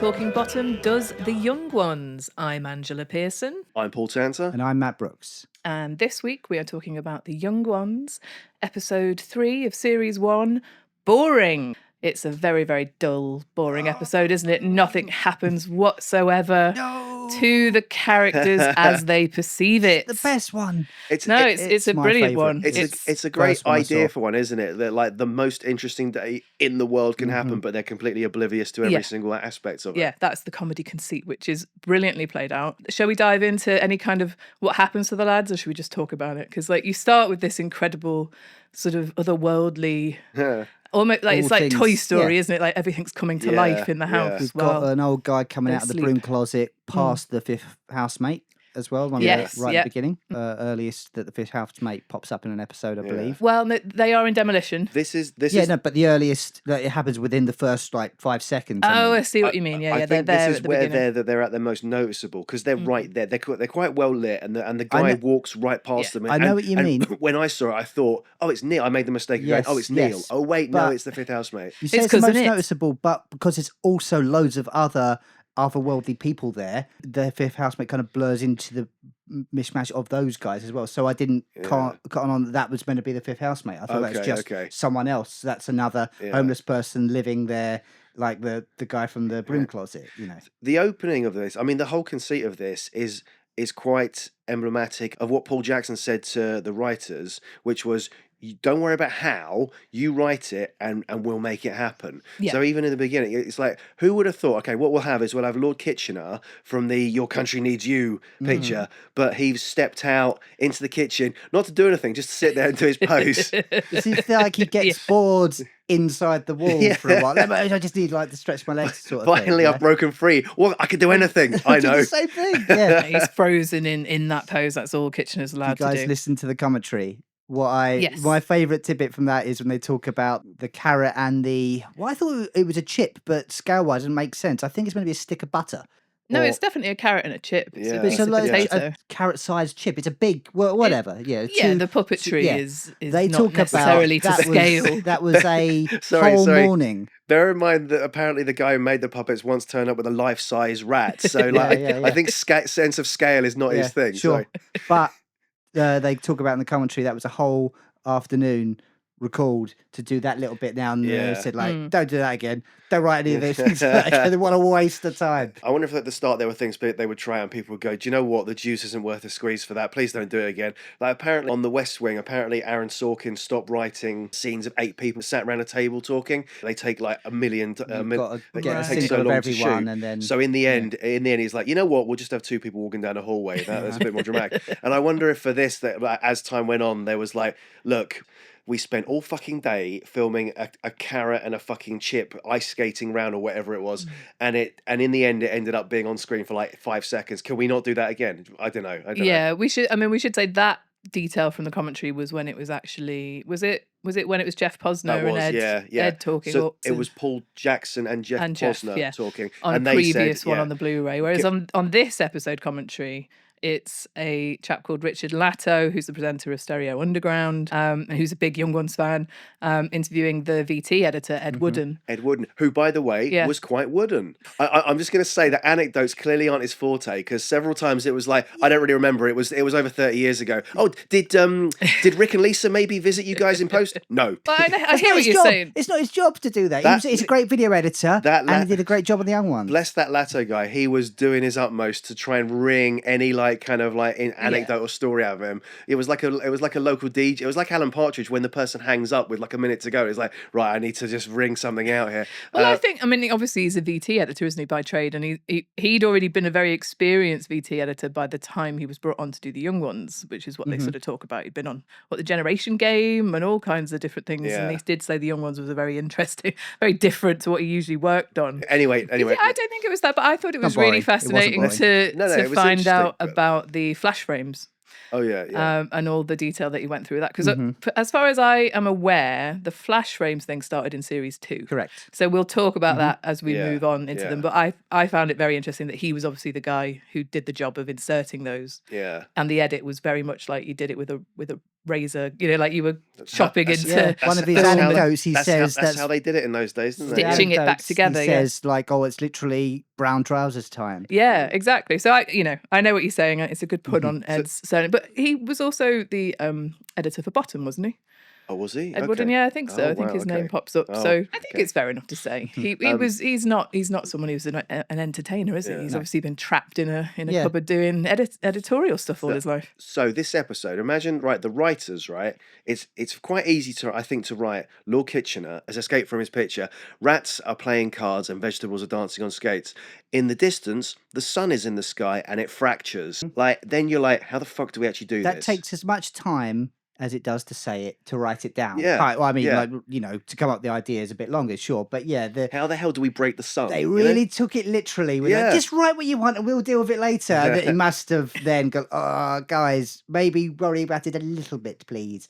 Talking Bottom does The Young Ones. I'm Angela Pearson. I'm Paul Tanter. And I'm Matt Brooks. And this week we are talking about The Young Ones, episode 3 of series 1, Boring. It's a very, very dull, boring episode, isn't it? Nothing happens whatsoever to the characters as they perceive it. The best one. It's a brilliant one. It's a great idea for one, isn't it? That like the most interesting day in the world can happen, but they're completely oblivious to every single aspect of it. Yeah, that's the comedy conceit, which is brilliantly played out. Shall we dive into any kind of what happens to the lads, or should we just talk about it? Because like you start with this incredible sort of otherworldly. Almost like it's like Toy Story, isn't it? Like everything's coming to life in the house. We've got an old guy coming out of the broom closet past the fifth housemate as well. Right at the beginning. Earliest that the fifth housemate pops up in an episode, I believe. Well, no, they are in demolition. This is but the earliest that it happens within the first like 5 seconds. Oh, I see what you mean. I think this is where they're at their most noticeable because they're right there. They're quite well lit, and the guy walks right past them. I know what you mean. When I saw it, I thought, oh, it's Neil. I made the mistake of going, oh, it's Neil. Oh, wait, no, it's the fifth housemate. You say it's the most noticeable, but because it's also loads of otherworldly people there, the fifth housemate kind of blurs into the mishmash of those guys as well. So I didn't cotton on that was meant to be the fifth housemate. I thought that's just someone else. That's another homeless person living there, like the guy from the broom closet, you know. The opening of this, I mean, the whole conceit of this is quite emblematic of what Paul Jackson said to the writers, which was, you don't worry about how, you write it and we'll make it happen. Yeah. So even in the beginning, it's like, who would have thought, okay, what we'll have is we'll have Lord Kitchener from the Your Country Needs You picture, but he's stepped out into the kitchen, not to do anything, just to sit there and do his pose. Does he feel like he gets bored inside the wall for a while? I just need like to stretch my legs sort of Finally, thing, I've broken free. Well, I can do anything. I know. The same thing. Yeah. He's frozen in that pose. That's all Kitchener's allowed to do. You guys listen to the commentary. My favourite tidbit from that is when they talk about the carrot and I thought it was a chip, but scale-wise doesn't make sense. I think it's going to be a stick of butter. No, it's definitely a carrot and a chip. It's a carrot-sized chip. It's a big, whatever. The puppetry is they not talk necessarily about, to scale. That was a whole morning. Bear in mind that apparently the guy who made the puppets once turned up with a life-size rat. So I think sense of scale is not his thing. Sure, but they talk about in the commentary that was a whole afternoon recalled to do that little bit now, and they said don't do that again, don't write any of this. They want to waste the time. I wonder if at the start there were things they would try and people would go, do you know what, the juice isn't worth a squeeze for that, please don't do it again. Like apparently on the West Wing, Aaron Sorkin stopped writing scenes of 8 people sat around a table talking. They take like a million get a single of everyone, and then so in the end he's like, you know what, we'll just have 2 people walking down a hallway. That's a bit more dramatic. And I wonder if for this, that as time went on, there was like, look, we spent all fucking day filming a carrot and a fucking chip ice skating round or whatever it was, and in the end it ended up being on screen for like 5 seconds. Can we not do that again? I don't know. We should. I mean, we should say that detail from the commentary was when it was actually was it when it was Jeff Posner and Ed talking. So it was Paul Jackson and Jeff Posner talking on and a previous one on the Blu-ray. Whereas on this episode commentary, it's a chap called Richard Latto, who's the presenter of Stereo Underground, and who's a big Young Ones fan, interviewing the VT editor, Ed Wooden. Ed Wooden, who, by the way, was quite wooden. I'm just going to say that anecdotes clearly aren't his forte, because several times it was like, I don't really remember, it was over 30 years ago. Oh, did Rick and Lisa maybe visit you guys in post? No. But I hear what you're saying. It's not his job to do that. He's a great video editor, and he did a great job on the Young Ones. Bless that Latto guy. He was doing his utmost to try and wring any kind of anecdote or story out of him. It was like a local DJ. It was like Alan Partridge when the person hangs up with like a minute to go. It's like, right, I need to just wring something out here. Well, I mean, obviously he's a VT editor, isn't he, by trade, and he'd already been a very experienced VT editor by the time he was brought on to do the Young Ones, which is what they sort of talk about. He'd been on the Generation Game and all kinds of different things, and he did say the Young Ones was a very interesting, very different to what he usually worked on. Anyway, I don't think it was that, but I thought it was really fascinating to find out about the flash frames. Oh yeah. And all the detail that you went through that, because as far as I am aware, the flash frames thing started in series 2. Correct. So we'll talk about that as we move on into them. But I found it very interesting that he was obviously the guy who did the job of inserting those. Yeah. And the edit was very much like you did it with a razor, like you were chopping into one of his anecdotes. He says that's how they did it in those days, didn't stitching it back together. He says like, oh, it's literally brown trousers time. Yeah, exactly. So I know what you're saying. It's a good put on Ed's certainly, but he was also the editor for Bottom, wasn't he? Oh, was he? Edward, and Okay. yeah, I think so. Oh, I think wow, his name okay. pops up. Oh, So I think okay. it's fair enough to say he's not someone who's an entertainer, is he? He's obviously been trapped in a cupboard doing editorial stuff all his life. So this episode, imagine, right, the writers, right? It's quite easy to write Lord Kitchener has escaped from his picture. Rats are playing cards and vegetables are dancing on skates. In the distance, the sun is in the sky and it fractures. Like, then you're like, how the fuck do we actually do That this? takes as much time as it does to say it, to write it down. Yeah. Well, I mean, Yeah. like, to come up with the idea is a bit longer, sure. But yeah, How the hell do we break the sun? they you know? really took it literally. With Yeah. just write what you want and we'll deal with it later. And it must have then gone, oh, guys, maybe worry about it a little bit, please.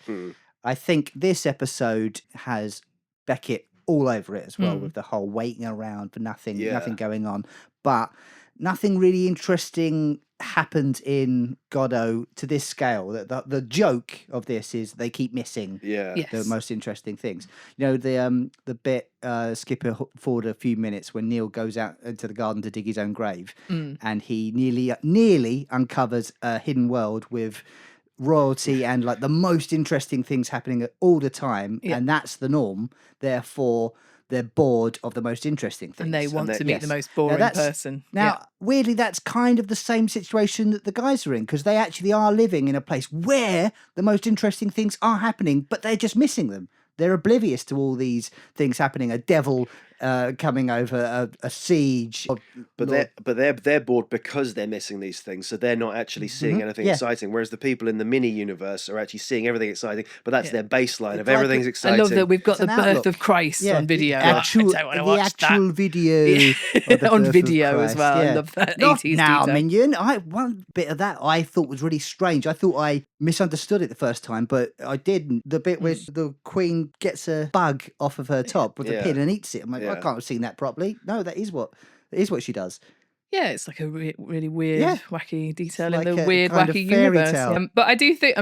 I think this episode has Beckett all over it as well, with the whole waiting around for nothing going on. But nothing really interesting happened in Godot to this scale. The joke of this is they keep missing the most interesting things. The bit skip forward a few minutes when Neil goes out into the garden to dig his own grave, and he nearly uncovers a hidden world with royalty and like the most interesting things happening all the time, and that's the norm. Therefore, they're bored of the most interesting things. And they want to meet the most boring person. Now, weirdly, that's kind of the same situation that the guys are in, because they actually are living in a place where the most interesting things are happening, but they're just missing them. They're oblivious to all these things happening. A devil coming over, a siege. But they're bored because they're missing these things, so they're not actually seeing anything exciting. Whereas the people in the mini universe are actually seeing everything exciting, but that's their baseline of everything's exciting. I love that we've got the It's an birth outlook. of Christ on video. The actual video of the on birth of video as Christ, well. I yeah. love that. Not 80s now, detail. Minion. One bit of that I thought was really strange. I thought I misunderstood it the first time, but I didn't. The bit where the Queen gets a bug off of her top with a pin and eats it. I'm like, I can't have seen that properly. No, that is what she does. Yeah, it's like a really weird, wacky detail It's in like the a weird, kind of wacky fairy universe. tale. But I do think,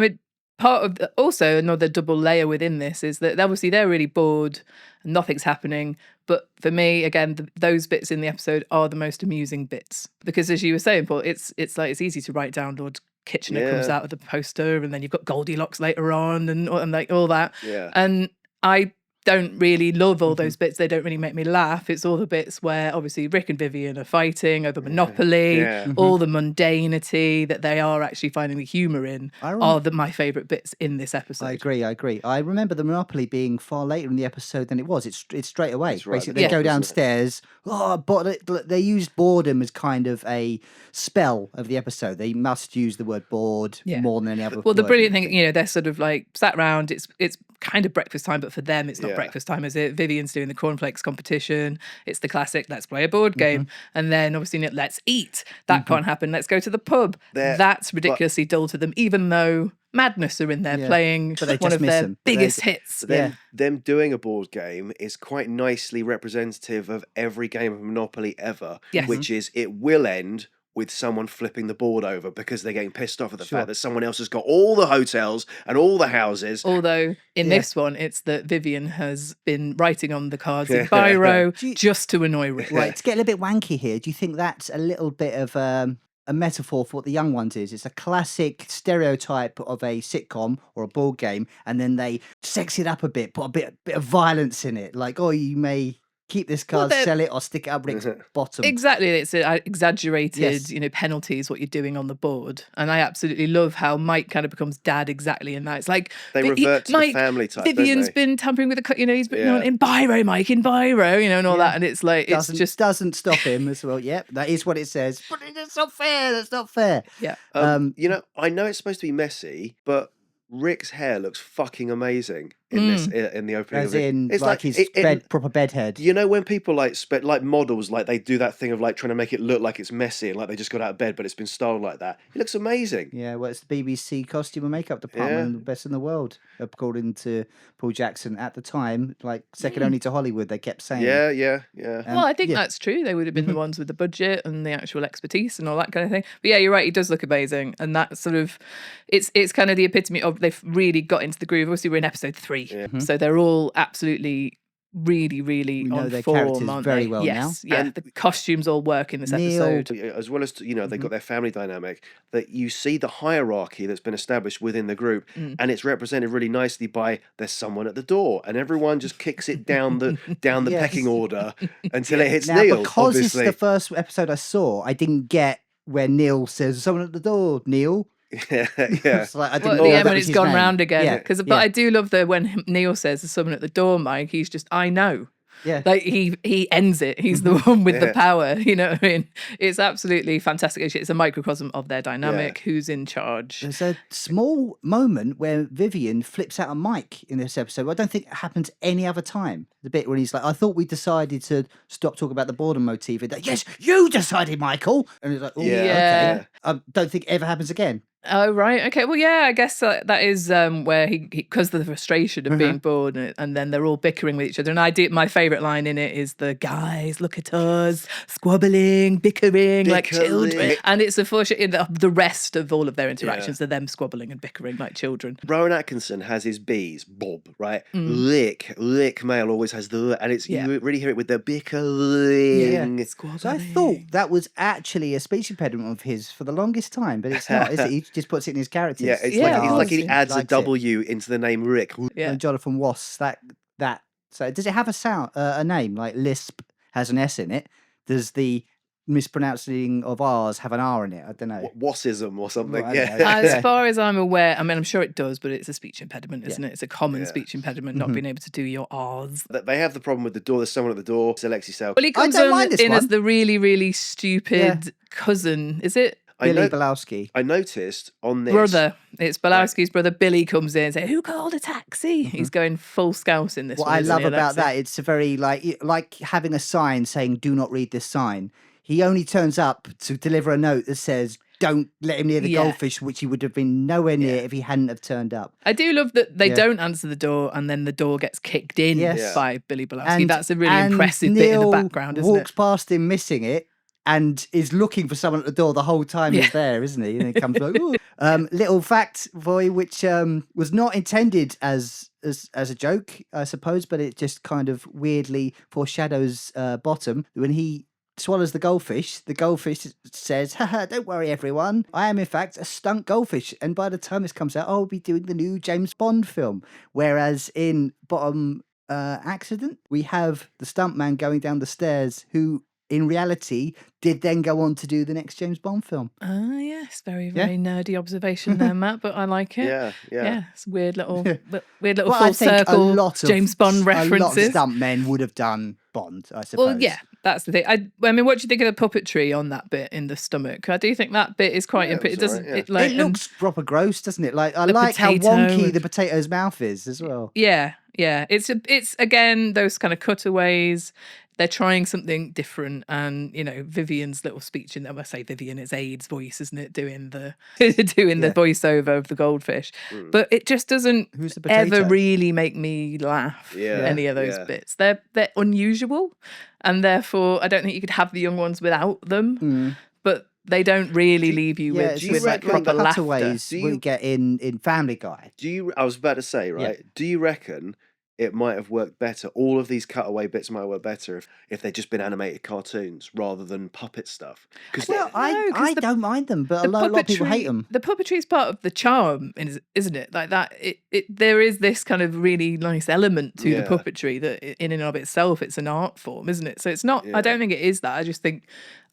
part of also another double layer within this is that obviously they're really bored and nothing's happening. But for me, again, those bits in the episode are the most amusing bits, because as you were saying, Paul, it's easy to write down Lord Kitchener comes out of the poster, and then you've got Goldilocks later on, and like all that. Yeah. And I don't really love all those bits. They don't really make me laugh. It's all the bits where obviously Rick and Vivian are fighting over Monopoly, all the mundanity that they are actually finding the humour in are my favourite bits in this episode. I agree. I remember the Monopoly being far later in the episode than it was. It's straight away. That's right, Basically, they go downstairs. But they used boredom as kind of a spell of the episode. They must use the word bored more than any other. Well, the brilliant thing, they're sort of like sat round. It's kind of breakfast time, but for them, it's not breakfast time, is it? Vivian's doing the cornflakes competition. It's the classic, let's play a board game. And then obviously, let's eat. That can't happen. Let's go to the pub. That's ridiculously dull to them, even though Madness are in there playing one of their biggest hits. Them doing a board game is quite nicely representative of every game of Monopoly ever, which is it will end with someone flipping the board over because they're getting pissed off at the fact that someone else has got all the hotels and all the houses. Although in this one, it's that Vivian has been writing on the cards in biro just to annoy Rick. Right, to get a little bit wanky here, do you think that's a little bit of a metaphor for what the young ones is? It's a classic stereotype of a sitcom or a board game, and then they sex it up a bit, put a bit of violence in it. Like, you may keep this card, sell it, or stick it up Rick's bottom. Exactly. It's exaggerated, penalties, what you're doing on the board. And I absolutely love how Mike kind of becomes dad exactly in that. It's like... They revert to the family type, Vivian's been tampering with he's been in biro, Mike, in biro, and all that. And it's like, doesn't stop him as well. Yep, that is what it says. But it's not fair. That's not fair. Yeah. I know it's supposed to be messy, but Rick's hair looks fucking amazing in this in the opening. As in, it's like his proper bed head. You know when people like models, like they do that thing of like trying to make it look like it's messy and like they just got out of bed, but it's been styled like that. It looks amazing. Yeah, well, it's the BBC costume and makeup department, the best in the world, according to Paul Jackson at the time, like second only to Hollywood. They kept saying. Yeah. Well, I think that's true. They would have been the ones with the budget and the actual expertise and all that kind of thing. But yeah, you're right. He does look amazing, and that sort of it's kind of the epitome of they've really got into the groove. Obviously, we're in episode 3, so they're all absolutely really, really We know on their form, characters aren't very they? well now. Yes, yeah. And The costumes all work in this Neil- episode. as well as they've got their family dynamic, that you see the hierarchy that's been established within the group, and it's represented really nicely by there's someone at the door, and everyone just kicks it down the Yes. pecking order until it hits Now, Neil. because Obviously, it's the first episode I saw, I didn't get where Neil says, "There's someone at the door, Neil." yeah. It's like, I Well, didn't at know the that end when was it's his gone name. round again, Yeah, but yeah. I do love that when Neil says there's someone at the door, Mike, he's just, I know. Yeah. Like he ends it. He's the one with the Yeah. power. You know what I mean? It's absolutely fantastic. It's a microcosm of their dynamic. Who's in charge? There's a small moment where Vivian flips out a mic in this episode. I don't think it happens any other time. The bit when he's like, "I thought we decided to stop talking about the boredom motif." And yes, you decided, Michael. And he's like, "Oh, Yeah. okay." I don't think it ever happens again. Oh, right. Okay. Well, yeah, I guess that is where he because of the frustration of being bored and then they're all bickering with each other. And my favourite line in it is the guys, look at us, squabbling, bickering like children. Bickering. And it's a foreshadowing of the rest of all of their interactions are them squabbling and bickering like children. Rowan Atkinson has his B's, Bob, right? Lick male always has the, and it's you really hear it with the bickering. So I thought that was actually a speech impediment of his for the longest time, but it's not, is it? He just puts it in his characters. Yeah, it's Yeah, like he he adds a likes it. W into the name Rick. Yeah. And Jonathan Wass, that. So does it have a name like Lisp has an S in it? Does the mispronouncing of R's have an R in it? I don't know. Wassism or something. Well, I yeah. don't know. As far as I'm aware, I mean, I'm sure it does, but it's a speech impediment, isn't it? It's a common speech impediment, not being able to do your R's. They have the problem with the door. There's someone at the door. It's Alexi Sal. Well, he comes don't mind this in as one. the really, really stupid cousin, is it? Billy Balowski. I noticed on this Brother. It's Balowski's brother. Billy comes in and says, "Who called a taxi?" He's going full scouse in this What one. I isn't love he, about Alexi? that, it's a very like having a sign saying "Do not read this sign." He only turns up to deliver a note that says, "Don't let him near the Yeah. goldfish," which he would have been nowhere near if he hadn't have turned up. I do love that they Yeah. don't answer the door and then the door gets kicked in Yes. by Billy Balowski. That's a really and impressive bit in the Neil background, isn't walks it? past him missing it and is looking for someone at the door the whole time he's there, isn't he? And he comes like, "Ooh." Little fact for you, which was not intended as a joke, I suppose, but it just kind of weirdly foreshadows Bottom. When he swallows the goldfish says, "Haha, don't worry everyone, I am in fact a stunt goldfish, and by the time this comes out I'll be doing the new James Bond film." Whereas in Bottom Accident we have the stuntman going down the stairs who in reality did then go on to do the next James Bond film. Ah, yes, very, very nerdy observation there, Matt, but I like it. Yeah. It's a weird little Well, full I think circle a lot of James Bond references. A lot of stuntmen would have done Bond, I suppose. Well, yeah, that's the thing. I mean, what do you think of the puppetry on that bit in the stomach? I do think that bit is quite. Yeah, It it was doesn't. alright, It like It looks proper gross, doesn't it? Like I The like how potato wonky and- the potato's mouth is as well. Yeah. It's again those kind of cutaways. They're trying something different, and Vivian's little speech in there. I say Vivian, it's Aid's voice, isn't it? Doing the the voiceover of the goldfish, but it just doesn't Who's the potato? ever really make me laugh. Yeah, Any of those yeah. bits, they're unusual, and therefore I don't think you could have the young ones without them. But they don't really leave you Yeah, with, it's with that like proper laughter. cutaways we get in Family Guy. I was about to say, right? Do you reckon it might have worked better? All of these cutaway bits might work better if they'd just been animated cartoons rather than puppet stuff. Because Well, No, 'cause I don't mind them, but a The lot of people hate them. The puppetry is part of the charm, isn't it? Like that, there is this kind of really nice element to the Yeah. puppetry that, in and of itself, it's an art form, isn't it? So it's not. Yeah. I don't think it is that. I just think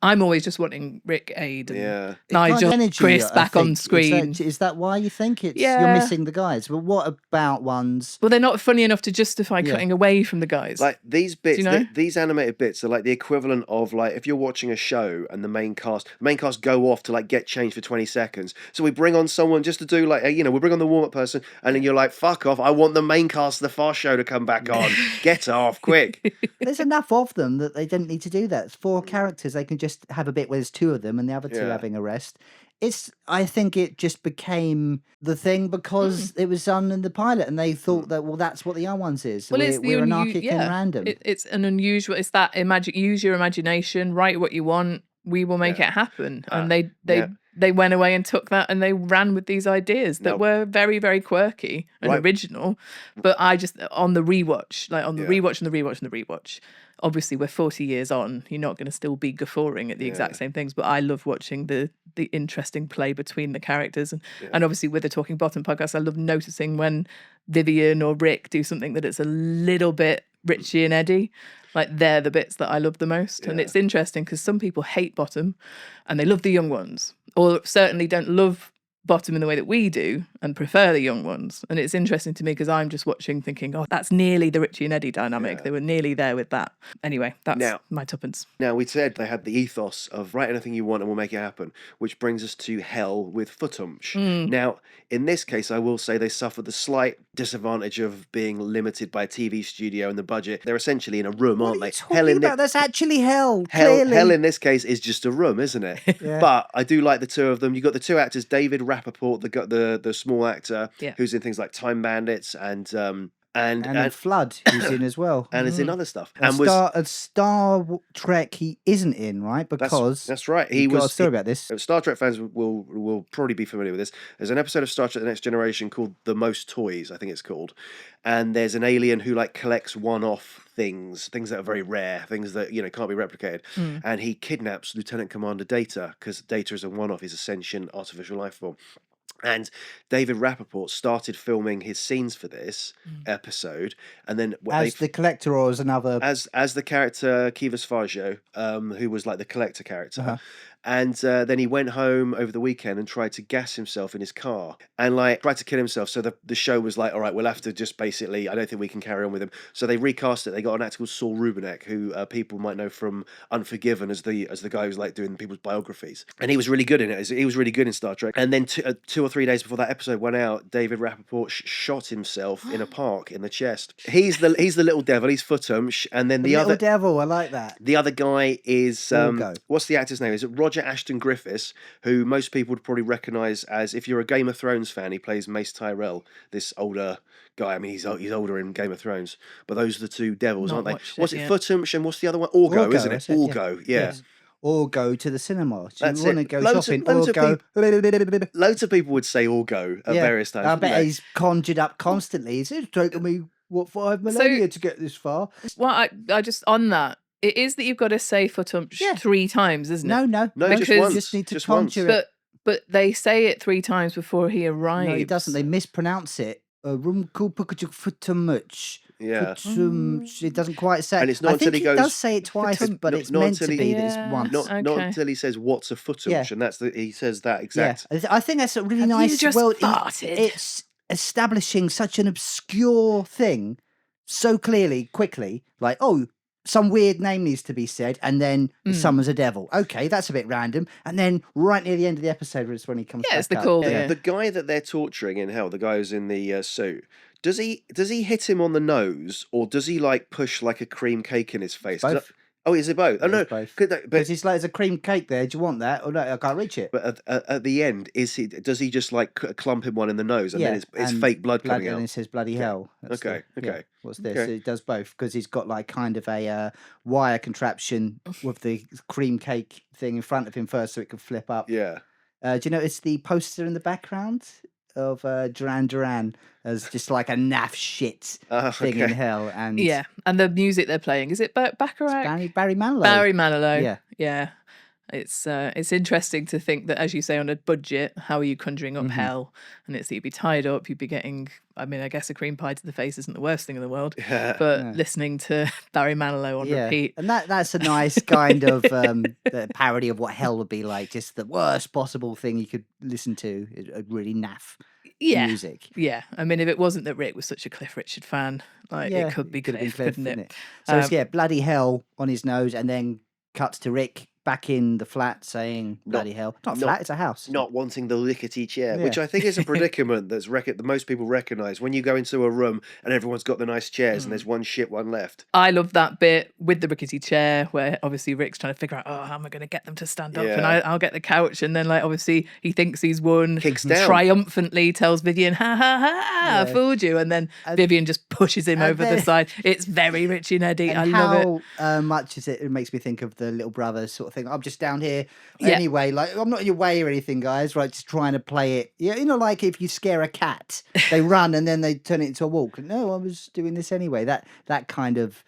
I'm always just wanting Rick, Aid, and Yeah. Nigel, Energy, Chris I back on think. screen. Is that why you think you're Yeah. missing the guys? But what about ones? Well, they're not funny enough to justify cutting away from the guys. Like these bits, you know? these animated bits are like the equivalent of like if you're watching a show and the main cast go off to like get changed for 20 seconds. So we bring on someone just to do like, we bring on the warm up person, and then you're like, fuck off, I want the main cast of the Fast Show to come back on. Get off, quick. There's enough of them that they didn't need to do that. It's 4 characters. They can just have a bit where there's 2 of them and the other 2 Yeah. having a rest. I think it just became the thing because it was done in the pilot and they thought that, well, that's what the young ones is. Well, it's we're anarchic and random. It's an unusual. It's that use your imagination, write what you want. We will make it happen. And they they went away and took that and they ran with these ideas that No. were very, very quirky and Right. original. But I just, on the rewatch, like on the Yeah. rewatch and the rewatch and the rewatch, obviously we're 40 years on, you're not going to still be guffawing at the exact same things, but I love watching the interesting play between the characters. And obviously with the Talking Bottom podcast, I love noticing when Vivian or Rick do something that it's a little bit Richie and Eddie. Like, they're the bits that I love the most. And it's interesting because some people hate Bottom and they love the young ones, or certainly don't love Bottom in the way that we do and prefer the young ones. And it's interesting to me because I'm just watching thinking, oh, that's nearly the Richie and Eddie dynamic. They were nearly there with that. Anyway, that's my tuppence. Now, we said they had the ethos of write anything you want and we'll make it happen, which brings us to Hell with Footumsh. Now, in this case, I will say they suffered the slight disadvantage of being limited by a TV studio and the budget. They're essentially in a room, aren't they? That's actually hell. Hell in this case is just a room, isn't it? Yeah. But I do like the two of them. You've got the two actors, David Rappaport, the small actor, who's in things like Time Bandits and Flood, who's in as well. and is in other stuff. And Star Trek he isn't in, right? Because that's right. He got a story about this. Star Trek fans will probably be familiar with this. There's an episode of Star Trek: The Next Generation called "The Most Toys," I think it's called, and there's an alien who like collects one-off things that are very rare, things that can't be replicated, and he kidnaps Lieutenant Commander Data because Data is a one-off. He's a sentient artificial life form. And David Rappaport started filming his scenes for this episode, and then as the collector, or as another as the character Kivas Faggio, who was like the collector character, and then he went home over the weekend and tried to gas himself in his car and like tried to kill himself. So the show was like, all right, we'll have to just basically, I don't think we can carry on with him. So they recast it. They got an actor called Saul Rubinek, who people might know from Unforgiven as the guy who's like doing people's biographies, and he was really good in it. He was really good in Star Trek. And then 2 or 3 days before that episode went out, David Rappaport shot himself in a park in the chest. He's the little devil. He's Footumsh, and then the little other devil. I like that. The other guy is what's the actor's name? Is it Roger Ashton Griffiths, who most people would probably recognise as, if you're a Game of Thrones fan, he plays Mace Tyrell, this older guy. I mean, he's older in Game of Thrones, but those are the two devils, aren't they? What's it? Footumsh, and what's the other one? Orgo, isn't it? Orgo, yeah. Yes. Or go to the cinema. So That's you want to it. go Loads shopping, of or go. Loads of people would say Orgo at various times. I bet he's conjured up constantly. It's taken me 5 millennia to get this far. Well, I just on that. It is that you've got to say Footumsh 3 times, isn't it? No, just once. You just need to Just conjure once. it. But they say it 3 times before he arrives. No, he doesn't. They mispronounce it. Footumsh. Yeah. It doesn't quite say. And it's not I until think he goes. does say it twice, but it's not meant to until be he- that it's once. Not until he says what's a Footumsh, and that's he says that exact. Yeah, I think that's a really Have nice. you just farted? It's establishing such an obscure thing so clearly, quickly. Like, oh, some weird name needs to be said, and then summons a devil. Okay, that's a bit random. And then right near the end of the episode is when he comes. Yeah, it's back the up. call. The guy that they're torturing in Hell, the guy who's in the suit, does he hit him on the nose, or does he like push like a cream cake in his face? Both. Oh, is it both? Oh no, Both. but Because he's like, there's a cream cake there. Do you want that? Or no, I can't reach it. but at the end, does he just like clump him one in the nose, and then it's and fake blood coming and out? it says bloody hell. That's Okay. What's this? Okay. It does both because he's got like kind of a wire contraption with the cream cake thing in front of him first, so it can flip up. Yeah. Do you notice the poster in the background of Duran Duran as just like a naff shit thing in hell? And and the music they're playing, is it Bacharach? Barry Manilow. Barry Manilow. Yeah. It's interesting to think that, as you say, on a budget, how are you conjuring up hell? And it's that you'd be tied up, you'd be getting, I mean, I guess a cream pie to the face isn't the worst thing in the world, but listening to Barry Manilow on repeat. And that's a nice kind of parody of what hell would be like, just the worst possible thing you could listen to, a really naff music. Yeah, I mean, if it wasn't that Rick was such a Cliff Richard fan, like it could be Cliff, couldn't it? So it's bloody hell on his nose, and then cuts to Rick back in the flat saying bloody hell. Not a flat, it's a house. Not wanting the rickety chair, which I think is a predicament that most people recognise. When you go into a room and everyone's got the nice chairs and there's one left. I love that bit with the rickety chair where obviously Rick's trying to figure out, how am I going to get them to stand up? And I'll get the couch. And then like obviously he thinks he's won. Kicks down. Triumphantly tells Vivian, ha ha ha, I fooled you. And then Vivian just pushes him over the side. It's very Richie and Eddie. I love it. How much is it makes me think of the little brother sort of thing. I'm just down here Yeah. anyway. Like, I'm not in your way or anything, guys. Right, just trying to play it. Yeah, like if you scare a cat, they run and then they turn it into a walk. No, I was doing this anyway. That kind of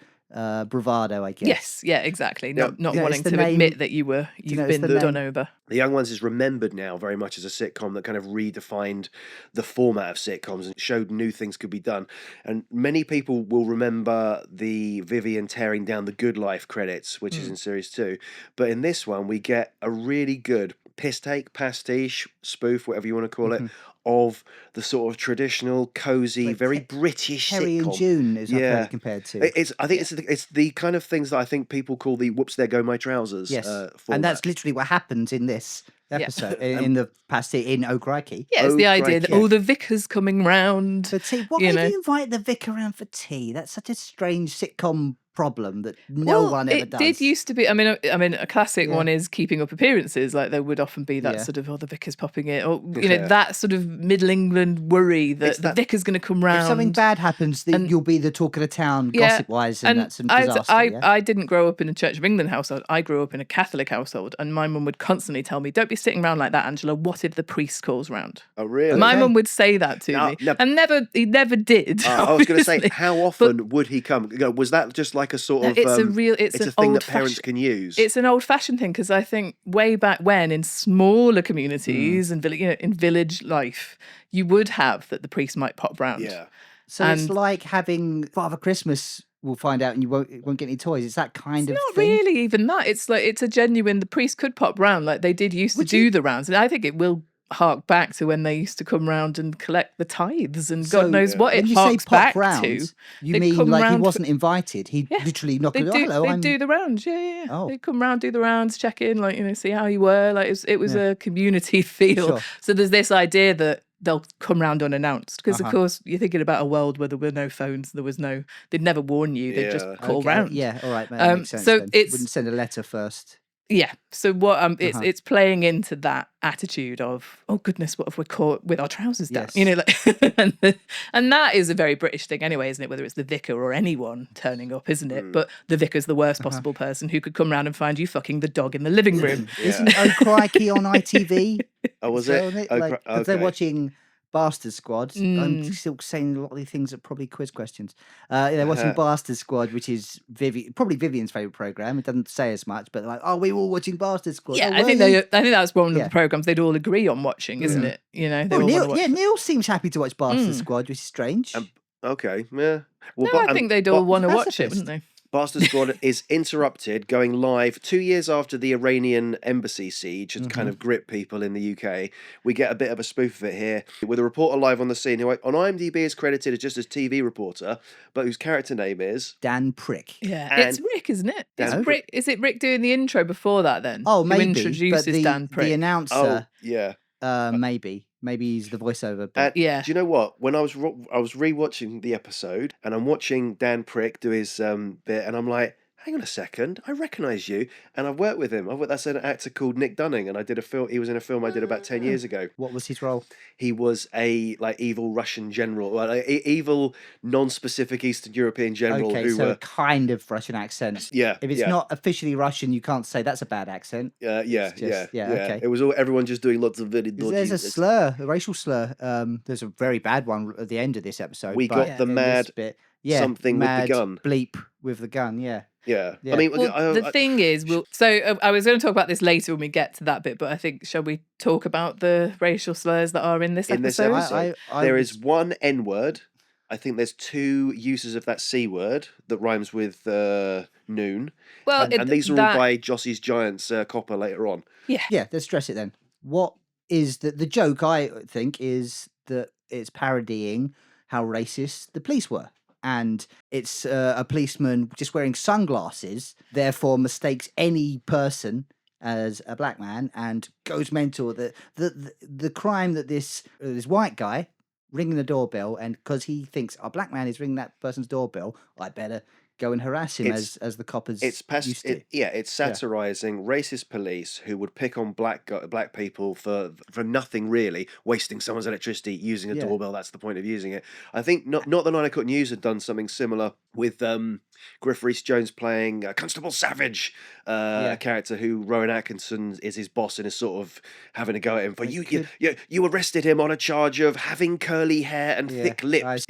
bravado, I guess. Yes, yeah, exactly. Yeah. Not You know, wanting it's to the admit name- that you've it's been the done name- over. The Young Ones is remembered now very much as a sitcom that kind of redefined the format of sitcoms and showed new things could be done. And many people will remember the Vivian tearing down the Good Life credits, which is in series 2. But in this one, we get a really good piss take, pastiche, spoof, whatever you want to call it, of the sort of traditional, cozy, Like very British Terry sitcom. and June is I've heard it compared to. I think it's the kind of things that I think people call the "whoops, there go my trousers" Yes, format. and that's literally what happens in this episode in the pastiche in Oh Crikey. Yeah, it's Oh, the idea that crikey. the vicar's coming round. For tea, why you do know. you invite the vicar around for tea? That's such a strange sitcom problem that no one ever it does. did used to be. I mean, a classic Yeah. one is Keeping Up Appearances. Like there would often be that Yeah. sort of, the vicar's popping it, or that sort of Middle England worry that the vicar's going to come round. If something bad happens, you'll be the talk of the town, gossip-wise, and that's a disaster. I didn't grow up in a Church of England household. I grew up in a Catholic household, and my mum would constantly tell me, "Don't be sitting around like that, Angela. What if the priest calls round?" Oh, really? My mum would say that to No, me, no. and he never did. I was going to say, obviously. how often would he come? Was that just like a sort of? It's a an thing old that parents can use. It's an old-fashioned thing because I think way back when, in smaller communities and in village life, you would have that the priest might pop round. Yeah. So it's like having Father Christmas. We'll find out, and you won't get any toys. It's that kind of Not thing. really even that. It's like it's a genuine. The priest could pop round like they did used to do the rounds, and I think it will hark back to when they used to come round and collect the tithes, and God knows what it When you say harks pop back round, to. you They'd mean come like he round wasn't invited? He'd literally knock on the door. Hello, They'd do the rounds, yeah. Oh. They'd come round, do the rounds, check in, see how you were. Like it was a community feel. Sure. So there's this idea that they'll come round unannounced because, of course, you're thinking about a world where there were no phones, they'd never warn you, they'd just call round. Yeah, all right, that makes sense. So then. it's Wouldn't send a letter first. Yeah. So what it's playing into that attitude of, oh goodness, what if we're caught with our trousers down? Yes. And that is a very British thing anyway, isn't it? Whether it's the vicar or anyone turning up, isn't it? But the vicar's the worst possible person who could come round and find you fucking the dog in the living room. Isn't Oh Crikey on ITV? Oh, was So, it? Because they're Okay. watching Bastard Squad. I'm still saying a lot of these things are probably quiz questions. They're watching Bastard Squad, which is probably Vivian's favourite programme. It doesn't say as much, but they're like, we were all watching Bastard Squad. Yeah, Oh, I think that's one of the programs they'd all agree on watching, isn't it? They all wanna watch Neil seems happy to watch Bastard Squad, which is strange. Okay, yeah. Well, I think they'd all want to watch it, pacifist. wouldn't they? Bastard Squad is interrupted, going live 2 years after the Iranian embassy siege had kind of gripped people in the UK. We get a bit of a spoof of it here, with a reporter live on the scene who on IMDb is credited as just as TV reporter, but whose character name is Dan Prick. Yeah, And- it's Rick, isn't it? It's Dan Rick. Is it Rick doing the intro before that then? Oh, Who maybe. introduces but Dan Prick. the Oh, announcer, yeah. maybe he's the voiceover. And But Yeah. do you know what? When I was rewatching the episode and I'm watching Dan Prick do his bit, and I'm like, hang on a second, I recognise you, and I've worked with him. That's an actor called Nick Dunning, and I did a film. He was in a film I did about 10 years ago. what was his role? He was a evil Russian general, evil non-specific Eastern European general Okay, who so a kind of Russian accent. yeah, If it's yeah. not officially Russian, you can't say that's a bad accent. Yeah, okay. It was everyone just doing lots of very dodgy. There's a slur, a racial slur. There's a very bad one at the end of this episode. We but got the in mad this bit, something with the mad gun. bleep with the gun. Yeah. Yeah. Yeah. I mean, Well, the thing is, I was going to talk about this later when we get to that bit, but I think, shall we talk about the racial slurs that are in this in this episode? episode, there is one N word. I think there's 2 uses of that C word that rhymes with noon. Well, and these are all by Jossie's Giants copper later on. Yeah, let's stress it then. What is the joke, I think, is that it's parodying how racist the police were. And it's a policeman just wearing sunglasses, therefore mistakes any person as a black man and goes mental. The crime that this white guy ringing the doorbell, and because he thinks a black man is ringing that person's doorbell, I better go and harass him It's- as the coppers It's used to. it's satirizing racist police who would pick on black people for nothing really, wasting someone's electricity using a Yeah. doorbell. That's the point of using it. I think not the 9 O'Clock News had done something similar with Griff Rhys-Jones playing Constable Savage, a character who Rowan Atkinson is his boss and is sort of having a go at him for you arrested him on a charge of having curly hair and thick lips.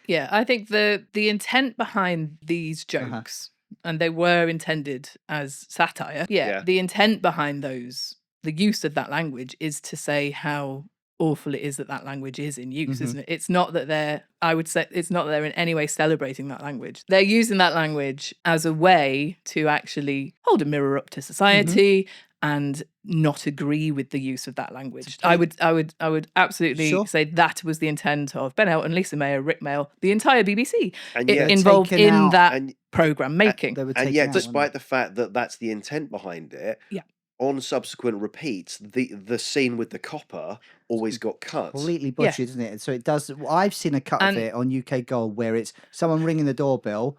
Yeah, I think the intent behind these jokes, and they were intended as satire. Yeah. The intent behind those, the use of that language, is to say how awful it is that language is in use, isn't it? It's not that it's not that they're in any way celebrating that language. They're using that language as a way to actually hold a mirror up to society and not agree with the use of that language. I would absolutely say that was the intent of Ben Elton, Lisa Mayer, Rick Mail, the entire BBC involved in that programme making. And yet, despite the fact that that's the intent behind it, on subsequent repeats, the scene with the copper always got cut. Completely butchered, isn't it? So it does. I've seen a cut of it on UK Gold where it's someone ringing the doorbell,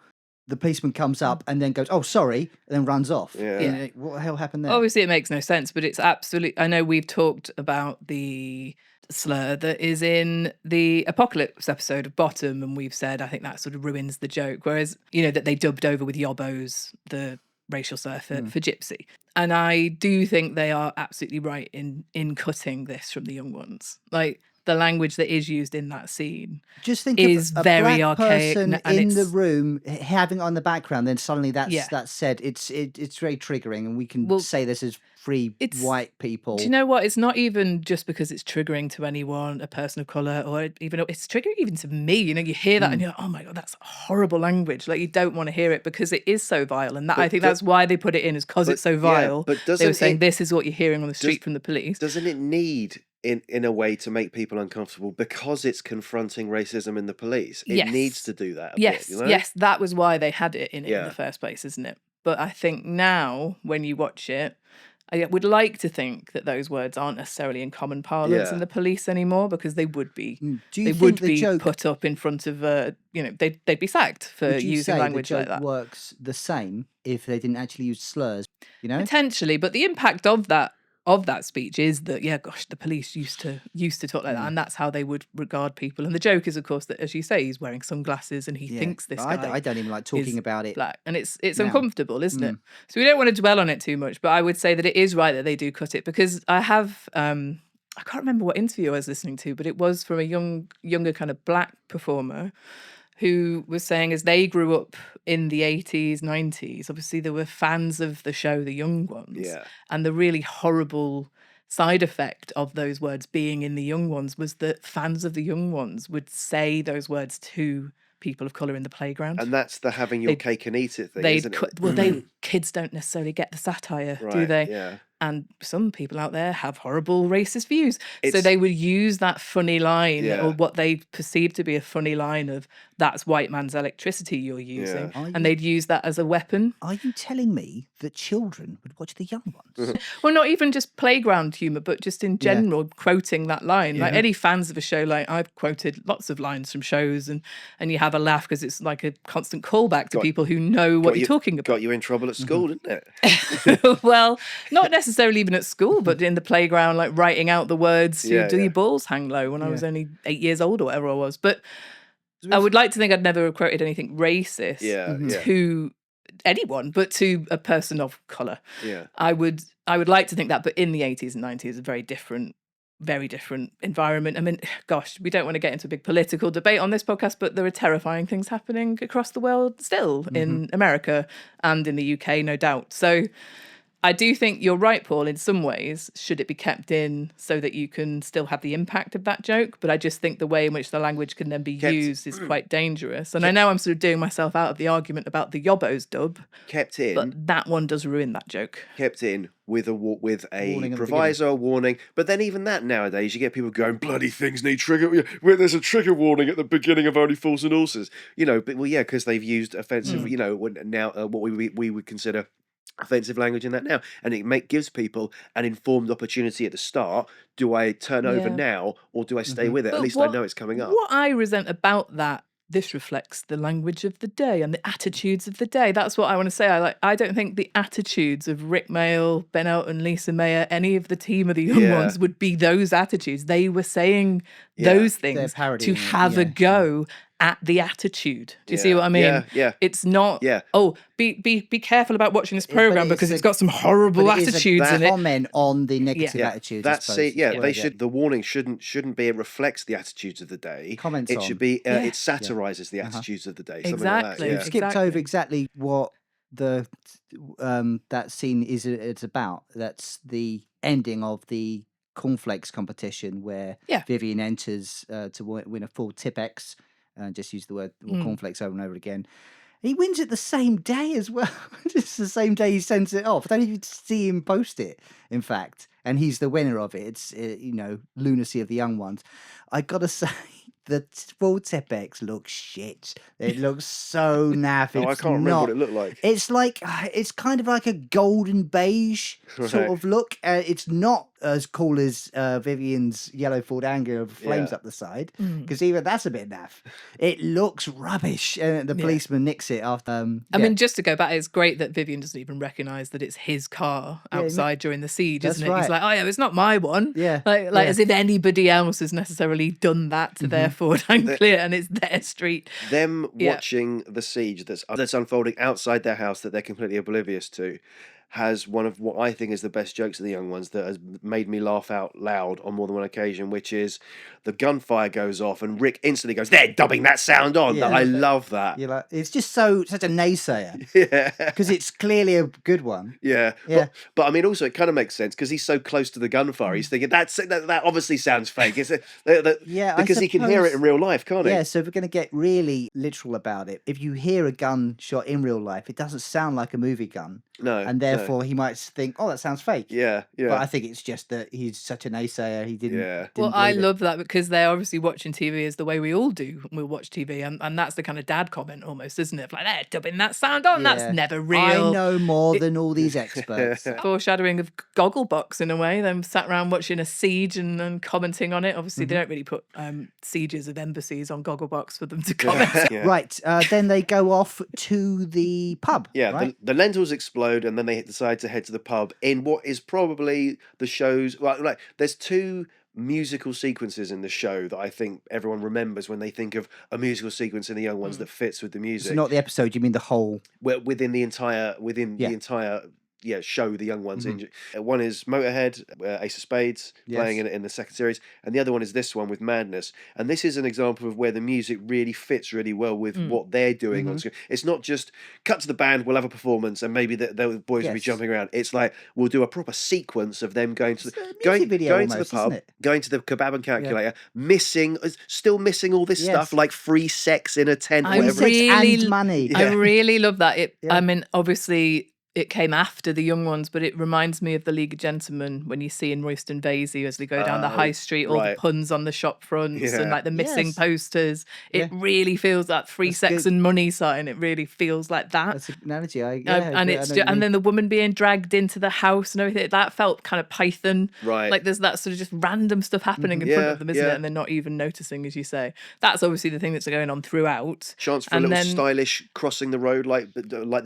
the policeman comes up and then goes, "Oh, sorry," and then runs off. Yeah. What the hell happened there? Obviously, it makes no sense, but it's absolutely. I know we've talked about the slur that is in the Apocalypse episode of Bottom, and we've said I think that sort of ruins the joke. Whereas, that they dubbed over with yobbos the racial slur for gypsy. And I do think they are absolutely right in cutting this from the young ones. Like, the language that is used in that scene just think is of a very black archaic person and in the room having it on the background, then suddenly that's said. It's very triggering, and we can say this as free white people. Do you know what? It's not even just because it's triggering to anyone, a person of colour, or even it's triggering even to me. You hear that and you're like, oh my God, that's horrible language. Like, you don't want to hear it because it is so vile. And I think that's why they put it in, is because it's so vile. But they were saying this is what you're hearing on the street from the police. Doesn't it need in a way to make people uncomfortable because it's confronting racism in the police? It needs to do that. Yes, that was why they had it in the first place, isn't it? But I think now when you watch it, I would like to think that those words aren't necessarily in common parlance in the police anymore, because they would be. They would be put up in front of they'd be sacked for using language like that. Works the same if they didn't actually use slurs, Potentially, but the impact of that speech is that the police used to talk like that, and that's how they would regard people. And the joke is, of course, that, as you say, he's wearing sunglasses and he thinks this guy I don't even like talking about it black, and it's uncomfortable, isn't it? So we don't want to dwell on it too much, but I would say that it is right that they do cut it, because I have I can't remember what interview I was listening to, but it was from a younger kind of black performer who was saying, as they grew up in the 80s, 90s, obviously there were fans of the show, The Young Ones. Yeah. And the really horrible side effect of those words being in The Young Ones was that fans of The Young Ones would say those words to people of colour in the playground. And that's the having your cake and eat it thing, isn't it? Kids don't necessarily get the satire, do they? Yeah. And some people out there have horrible racist views. So they would use that funny line, or what they perceive to be a funny line of, that's white man's electricity you're using. And they'd use that as a weapon. Are you telling me that children would watch The Young Ones? Well, not even just playground humour, but just in general, quoting that line. Like, any fans of a show, like, I've quoted lots of lines from shows, and you have a laugh because it's like a constant callback to people who know what you're talking about. Got you in trouble at school, didn't it? Well, not necessarily even at school, but in the playground, like writing out the words do your balls hang low when I was only 8 years old or whatever I was. But I would like to think I'd never quoted anything racist to anyone, but to a person of colour. Yeah. I would like to think that, but in the 80s and 90s, a very different environment. I mean, gosh, we don't want to get into a big political debate on this podcast, but there are terrifying things happening across the world still, in America and in the UK, no doubt. So I do think you're right, Paul, in some ways. Should it be kept in so that you can still have the impact of that joke? But I just think the way in which the language can then be used is quite dangerous. And I know I'm sort of doing myself out of the argument about the Yobbos dub. Kept in. But that one does ruin that joke. Kept in with a proviso, a warning. But then even that nowadays, you get people going, bloody things need trigger. Where there's a trigger warning at the beginning of Only Fools and Horses. Because they've used offensive, now what we would consider offensive language in that now, and it gives people an informed opportunity at the start. Do I turn over now, or do I stay with it? At least I know it's coming up. What I resent about that this reflects the language of the day and the attitudes of the day. That's what I want to say. I don't think the attitudes of Rick Mayall, Ben Elton, Lisa Mayer, any of the team of the young Yeah. ones would be those attitudes. They were saying Yeah. those They're things to parodying it, have a yeah. go at the attitude. Do you see Yeah. what I mean? Yeah, yeah. It's not, Yeah. oh, be careful about watching this But program it's because it's a- got some horrible But it is attitudes a in it. comment on the negative Yeah, attitudes. I that's suppose, it. Yeah, is they what should. The warning shouldn't be it reflects the attitudes of the day. Comments It on. should be Yeah. it satirizes the attitudes of the day. Something Exactly. like We've that. skipped over exactly what the that scene is. It's about. That's the ending of the cornflakes competition where Yeah. Vivian enters to win a full Tipex. Just use the word cornflakes over and over again. He wins it the same day as well. Just the same day he sends it off. I don't even see him post it, in fact. And he's the winner of it. It's, lunacy of the young ones. I got to say, the full Tipex looks shit. It looks so naff. Oh, I It's can't remember not- what it looked like. It's like, it's kind of like a golden beige sort Right. of look. It's not as cool as Vivian's yellow Ford Anglia with flames Yeah. up the side, because even that's a bit naff. It looks rubbish. And the policeman nicks it after. I mean, just to go back, it's great that Vivian doesn't even recognise that it's his car Yeah, outside during the siege, that's isn't it? He's right. like, oh yeah, it's not my one. Yeah, Like yeah. as if anybody else has necessarily done that to their Ford Anglia and it's their street. Them Yeah. watching the siege that's unfolding outside their house that they're completely oblivious to has one of what I think is the best jokes of the young ones that has made me laugh out loud on more than one occasion, which is the gunfire goes off and Rick instantly goes, "They're dubbing that sound on." Yeah. I love that. You're like, it's just such a naysayer Yeah. because it's clearly a good one. Yeah. Yeah. But I mean, also, it kind of makes sense because he's so close to the gunfire. He's thinking, that obviously sounds fake. Yeah, I because he can hear it in suppose- real life, can't he? Yeah, so if we're going to get really literal about it, if you hear a gun shot in real life, it doesn't sound like a movie gun. No. And therefore, he might think, oh, that sounds fake. Yeah. Yeah. But I think it's just that he's such a naysayer. He didn't. Yeah. didn't Well, I believe it. love that because they're obviously watching TV as the way we all do when we watch TV. And that's the kind of dad comment almost, isn't it? Like, they're dubbing that sound on. Yeah. That's never real. I know more than all these experts. Foreshadowing of Gogglebox in a way. Them sat around watching a siege and commenting on it. Obviously, they don't really put sieges of embassies on Gogglebox for them to comment. Yeah. Right, then they go off to the pub. Yeah, right? the lentils explode, and then they decide to head to the pub in what is probably the show's. Like, there's two musical sequences in the show that I think everyone remembers when they think of a musical sequence in the young ones that fits with the music. So not the episode, you mean the whole. Within the entire show, the young ones. One is Motorhead, Ace of Spades, playing in the second series, and the other one is this one with Madness. And this is an example of where the music really fits really well with what they're doing on screen. It's not just cut to the band, we'll have a performance, and maybe the boys will be Yes. jumping around. It's like we'll do a proper sequence of them going to It's a music going video going to almost, the pub, isn't it? going to the kebab and calculator, still missing all this Yes. stuff like free sex in a tent, I whatever. really and money. I really love that. Yeah. I mean, obviously, it came after the young ones, but it reminds me of the League of Gentlemen when you see in Royston Vasey as they go down the high street, all right. the puns on the shop fronts Yeah. and like the missing Yes. posters. It Yeah. really feels that free That's sex good. and money sign. It really feels like that. That's an analogy. and it's and then the woman being dragged into the house and everything that felt kind of Python. Right. Like there's that sort of just random stuff happening in front Yeah, of them, isn't yeah. it? And they're not even noticing, as you say. That's obviously the thing that's going on throughout. Chance for a And little then- stylish crossing the road like the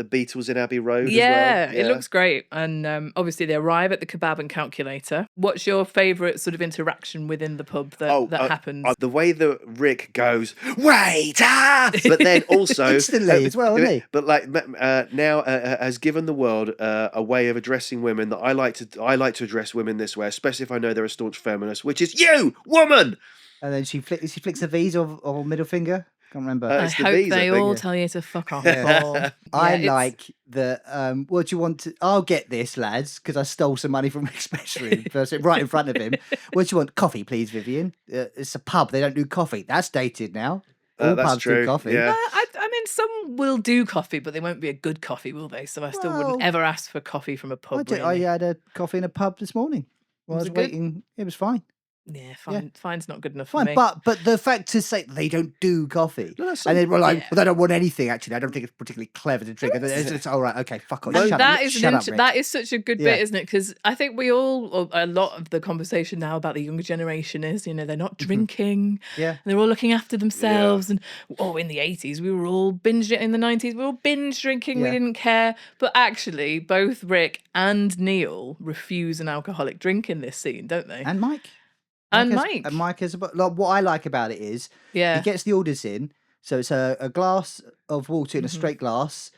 Beatles in Abbey Road as Yeah, well. it looks great. And obviously they arrive at the kebab and calculator. What's your favourite sort of interaction within the pub that happens? The way that Rick goes, waiter! But then also... Instantly as well, isn't he? But like now has given the world a way of addressing women that I like to address women this way, especially if I know they're a staunch feminist, which is you, woman! And then she flicks the V's or middle finger. Can't remember. I it's the hope V's, I they think. all tell you to fuck off. Yeah. Paul. I Yeah, it's- like the what do you want to I'll get this, lads, because I stole some money from Rick's bedroom right in front of him. What do you want? Coffee, please, Vivian. It's a pub, they don't do coffee. That's dated now. All That's pubs true, do coffee. yeah. I mean, some will do coffee, but they won't be a good coffee, will they? So I still Well, wouldn't ever ask for coffee from a pub. I really. had a coffee in a pub this morning while I Was was it good? waiting. It was fine. Yeah, fine. Fine's not good enough for Fine, me. but the fact to say they don't do coffee, No, that's and then Yeah. they don't want anything. Actually, I don't think it's particularly clever to drink. It's all right. Okay, fuck off. No, Shut That up. is Shut up, Rick. that is such a good Yeah. bit, isn't it? Because I think we all, or a lot of the conversation now about the younger generation is, they're not drinking, Yeah. and they're all looking after themselves. And in the 80s, we were all binge. In the 90s, we were all binge drinking. We Yeah. didn't care. But actually, both Rick and Neil refuse an alcoholic drink in this scene, don't they? And Mike. And has- Mike. And Mike has like, what I like about it is he Yeah. gets the orders in. So it's a glass of water in a straight glass,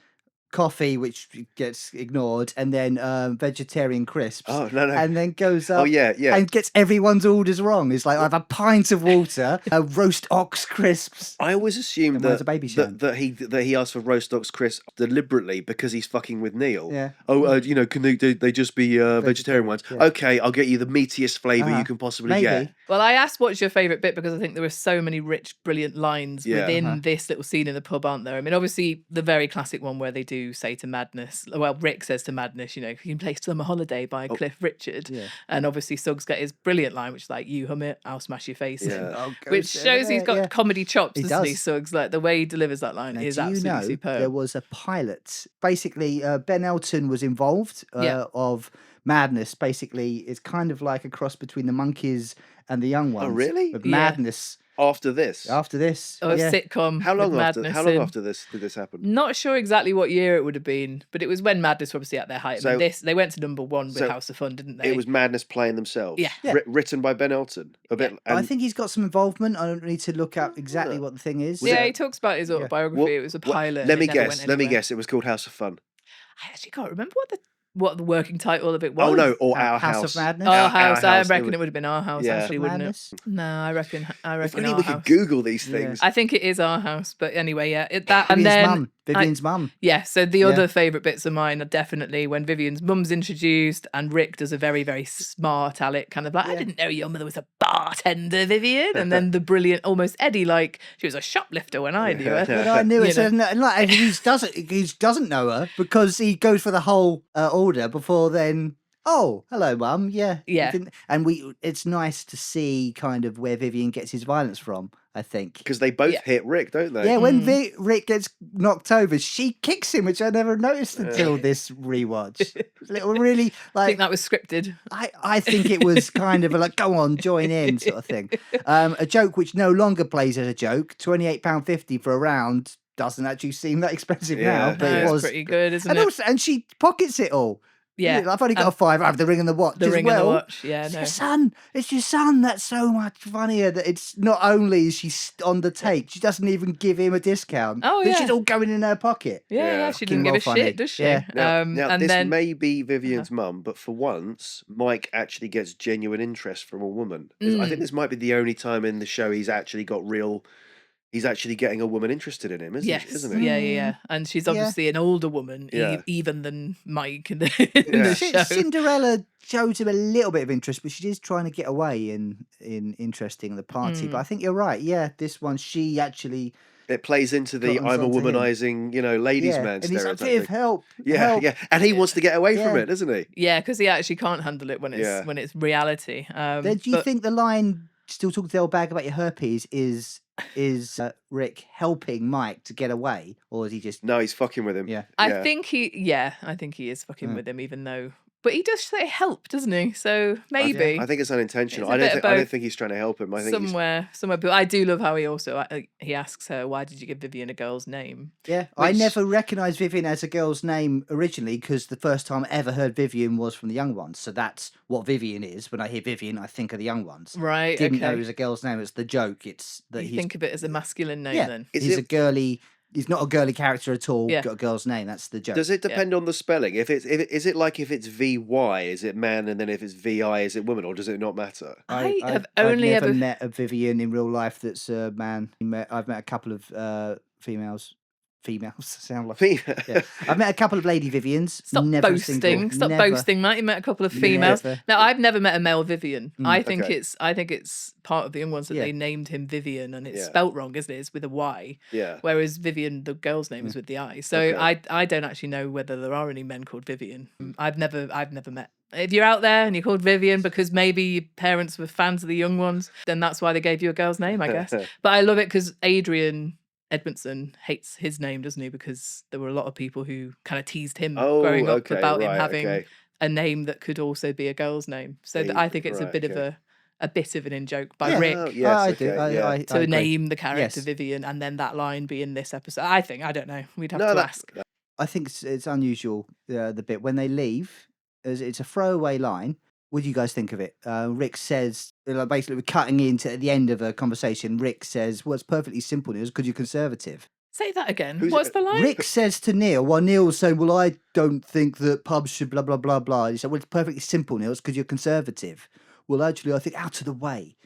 coffee which gets ignored, and then vegetarian crisps. Oh, no. And then goes up. Oh, yeah. And gets everyone's orders wrong. It's like I have a pint of water, a roast ox crisps. I always assumed And mine's a baby sham. that he asked for roast ox crisps deliberately because he's fucking with Neil. Yeah. Oh, can they just be vegetarian ones? yeah. Okay, I'll get you the meatiest flavour you can possibly get. Maybe. Well, I asked what's your favourite bit because I think there are so many rich, brilliant lines Yeah. within this little scene in the pub, aren't there? I mean, obviously, the very classic one where they do say to Madness, well, Rick says to Madness, you can place Summer Holiday by Cliff Richard. Yeah. And obviously, Suggs get his brilliant line, which is like, you hum it, I'll smash your face in. Yeah. Oh, go Which sit shows over he's there, got yeah. comedy chops, He doesn't he, does. Suggs? Like, the way he delivers that line Now, is do you absolutely know superb. there was a pilot? Basically, Ben Elton was involved Yeah. of Madness. Basically, it's kind of like a cross between the Monkeys and the Young Ones. really? With Yeah. Madness After this, after this. Or a yeah. sitcom. how long with after? Madness How long in. after this did this happen? Not sure exactly what year it would have been, but it was when Madness were obviously at their height. I mean, So- they went to number one with so House of Fun, didn't they? It was Madness playing themselves. Yeah. Yeah. Written by Ben Elton. A bit. I and- think he's got some involvement. I don't need to look up exactly what the thing is. Yeah, he talks about his autobiography. What- It was a what- pilot. Let and me it never guess. went Let me anywhere. guess. It was called House of Fun. I actually can't remember what the working title of it was. Oh no, or Our House House. of Madness. Our Our House. I House, it reckon would- it would have been Our House, Yeah. actually, wouldn't it? Madness. No, I reckon If Our only we could House. Google these Yeah. things. I think it is Our House, but anyway, yeah, that and Vivian's then mum. Vivian's mum. yeah. So the Yeah. other favourite bits of mine are definitely when Vivian's mum's introduced and Rick does a very, very smart Alec kind of like, I Yeah. didn't know your mother was a bartender, Vivian, and then the brilliant, almost Eddie like she was a shoplifter when I knew her. But I knew it. You So, know. like, he doesn't know her because he goes for the whole order before then. Oh, hello, mum. Yeah, Yeah. And it's nice to see kind of where Vivian gets his violence from. I think. Because they both Yeah. hit Rick, don't they? Yeah, when Rick gets knocked over, she kicks him, which I never noticed until this rewatch. It's a little really I like think that was scripted. I think it was kind of a like, go on, join in sort of thing. A joke which no longer plays as a joke. £28.50 for a round doesn't actually seem that expensive now, Yeah. but No, it it's was pretty good, isn't and it? also, and she pockets it all. Yeah. I've only got a five. I have the ring and the watch The as ring well. and the watch. Yeah, It's no. your son. It's your son. That's so much funnier. That it's not only is she on the take, she doesn't even give him a discount. Oh, This yeah. is all going in her pocket. Yeah, Yeah. she didn't Fucking give a well funny. shit, does she? Yeah. Now And this then may be Vivian's mum, but for once, Mike actually gets genuine interest from a woman. I think this might be the only time in the show he's actually got real. He's actually getting a woman interested in him, yes, isn't he? yeah. And she's obviously an older woman, Yeah. even than Mike in the Yeah. show. Cinderella shows him a little bit of interest, but she is trying to get away in interesting the party. But I think you're right. Yeah, this one she actually. It plays into the Cottons I'm a onto him. womanizing, ladies' man and he's like, stereotype. Viv, help. Yeah, help. yeah, and he wants to get away from Yeah. it, doesn't he? Yeah, because he actually can't handle it when it's Yeah. when it's reality. Then do you but- think the line "still talking to the old bag about your herpes" is Rick helping Mike to get away, or is he just? No, he's fucking with him. Yeah. I think he is fucking Mm. with him, even though. But he does say help, doesn't he? So maybe I think it's unintentional. It's a bit of I don't both. think he's trying to help him. I think somewhere. But I do love how he also he asks her, "Why did you give Vivian a girl's name?" Yeah, I Which- never recognised Vivian as a girl's name originally because the first time I ever heard Vivian was from the Young Ones. So that's what Vivian is. When I hear Vivian, I think of the Young Ones. Right. Didn't okay. know it was a girl's name. It's the joke. It's that You he's think of it as a masculine name, yeah, then. Is he's it- a girly. He's not a girly character at all. Yeah. Got a girl's name. That's the joke. Does it depend on the spelling? Is it like if it's VY, is it man, and then if it's VI, is it woman, or does it not matter? I have I've only never ever met a Vivian in real life that's a man. I've met a couple of females. females sound like. Fe- Yeah. I've met a couple of lady Vivians. Stop never boasting. Single. Stop never. boasting, Matt. You met a couple of females. Never. Now, I've never met a male Vivian. I think Okay. it's part of the Young Ones that Yeah. they named him Vivian, and it's Yeah. spelt wrong, isn't it? It's with a Y. Yeah. Whereas Vivian, the girl's name, is with the I. So Okay. I don't actually know whether there are any men called Vivian. I've never met. If you're out there and you're called Vivian because maybe your parents were fans of the Young Ones, then that's why they gave you a girl's name, I guess. But I love it because Adrian Edmondson hates his name, doesn't he? Because there were a lot of people who kind of teased him growing up about him having a name that could also be a girl's name. So I think it's a bit of an in-joke by Rick I do. to name the character Yes. Vivian and then that line be in this episode. I don't know. We'd have to ask. I think it's unusual, the bit when they leave. It's a throwaway line. What do you guys think of it? Rick says, basically, we're cutting into at the end of a conversation. Rick says, well, it's perfectly simple, Neil, because you're conservative. Say that again. What's the line? Rick says to Neil, while Neil's saying, well, I don't think that pubs should blah, blah, blah, blah. He said, well, it's perfectly simple, Neil, because you're conservative. Well, actually, I think out of the way.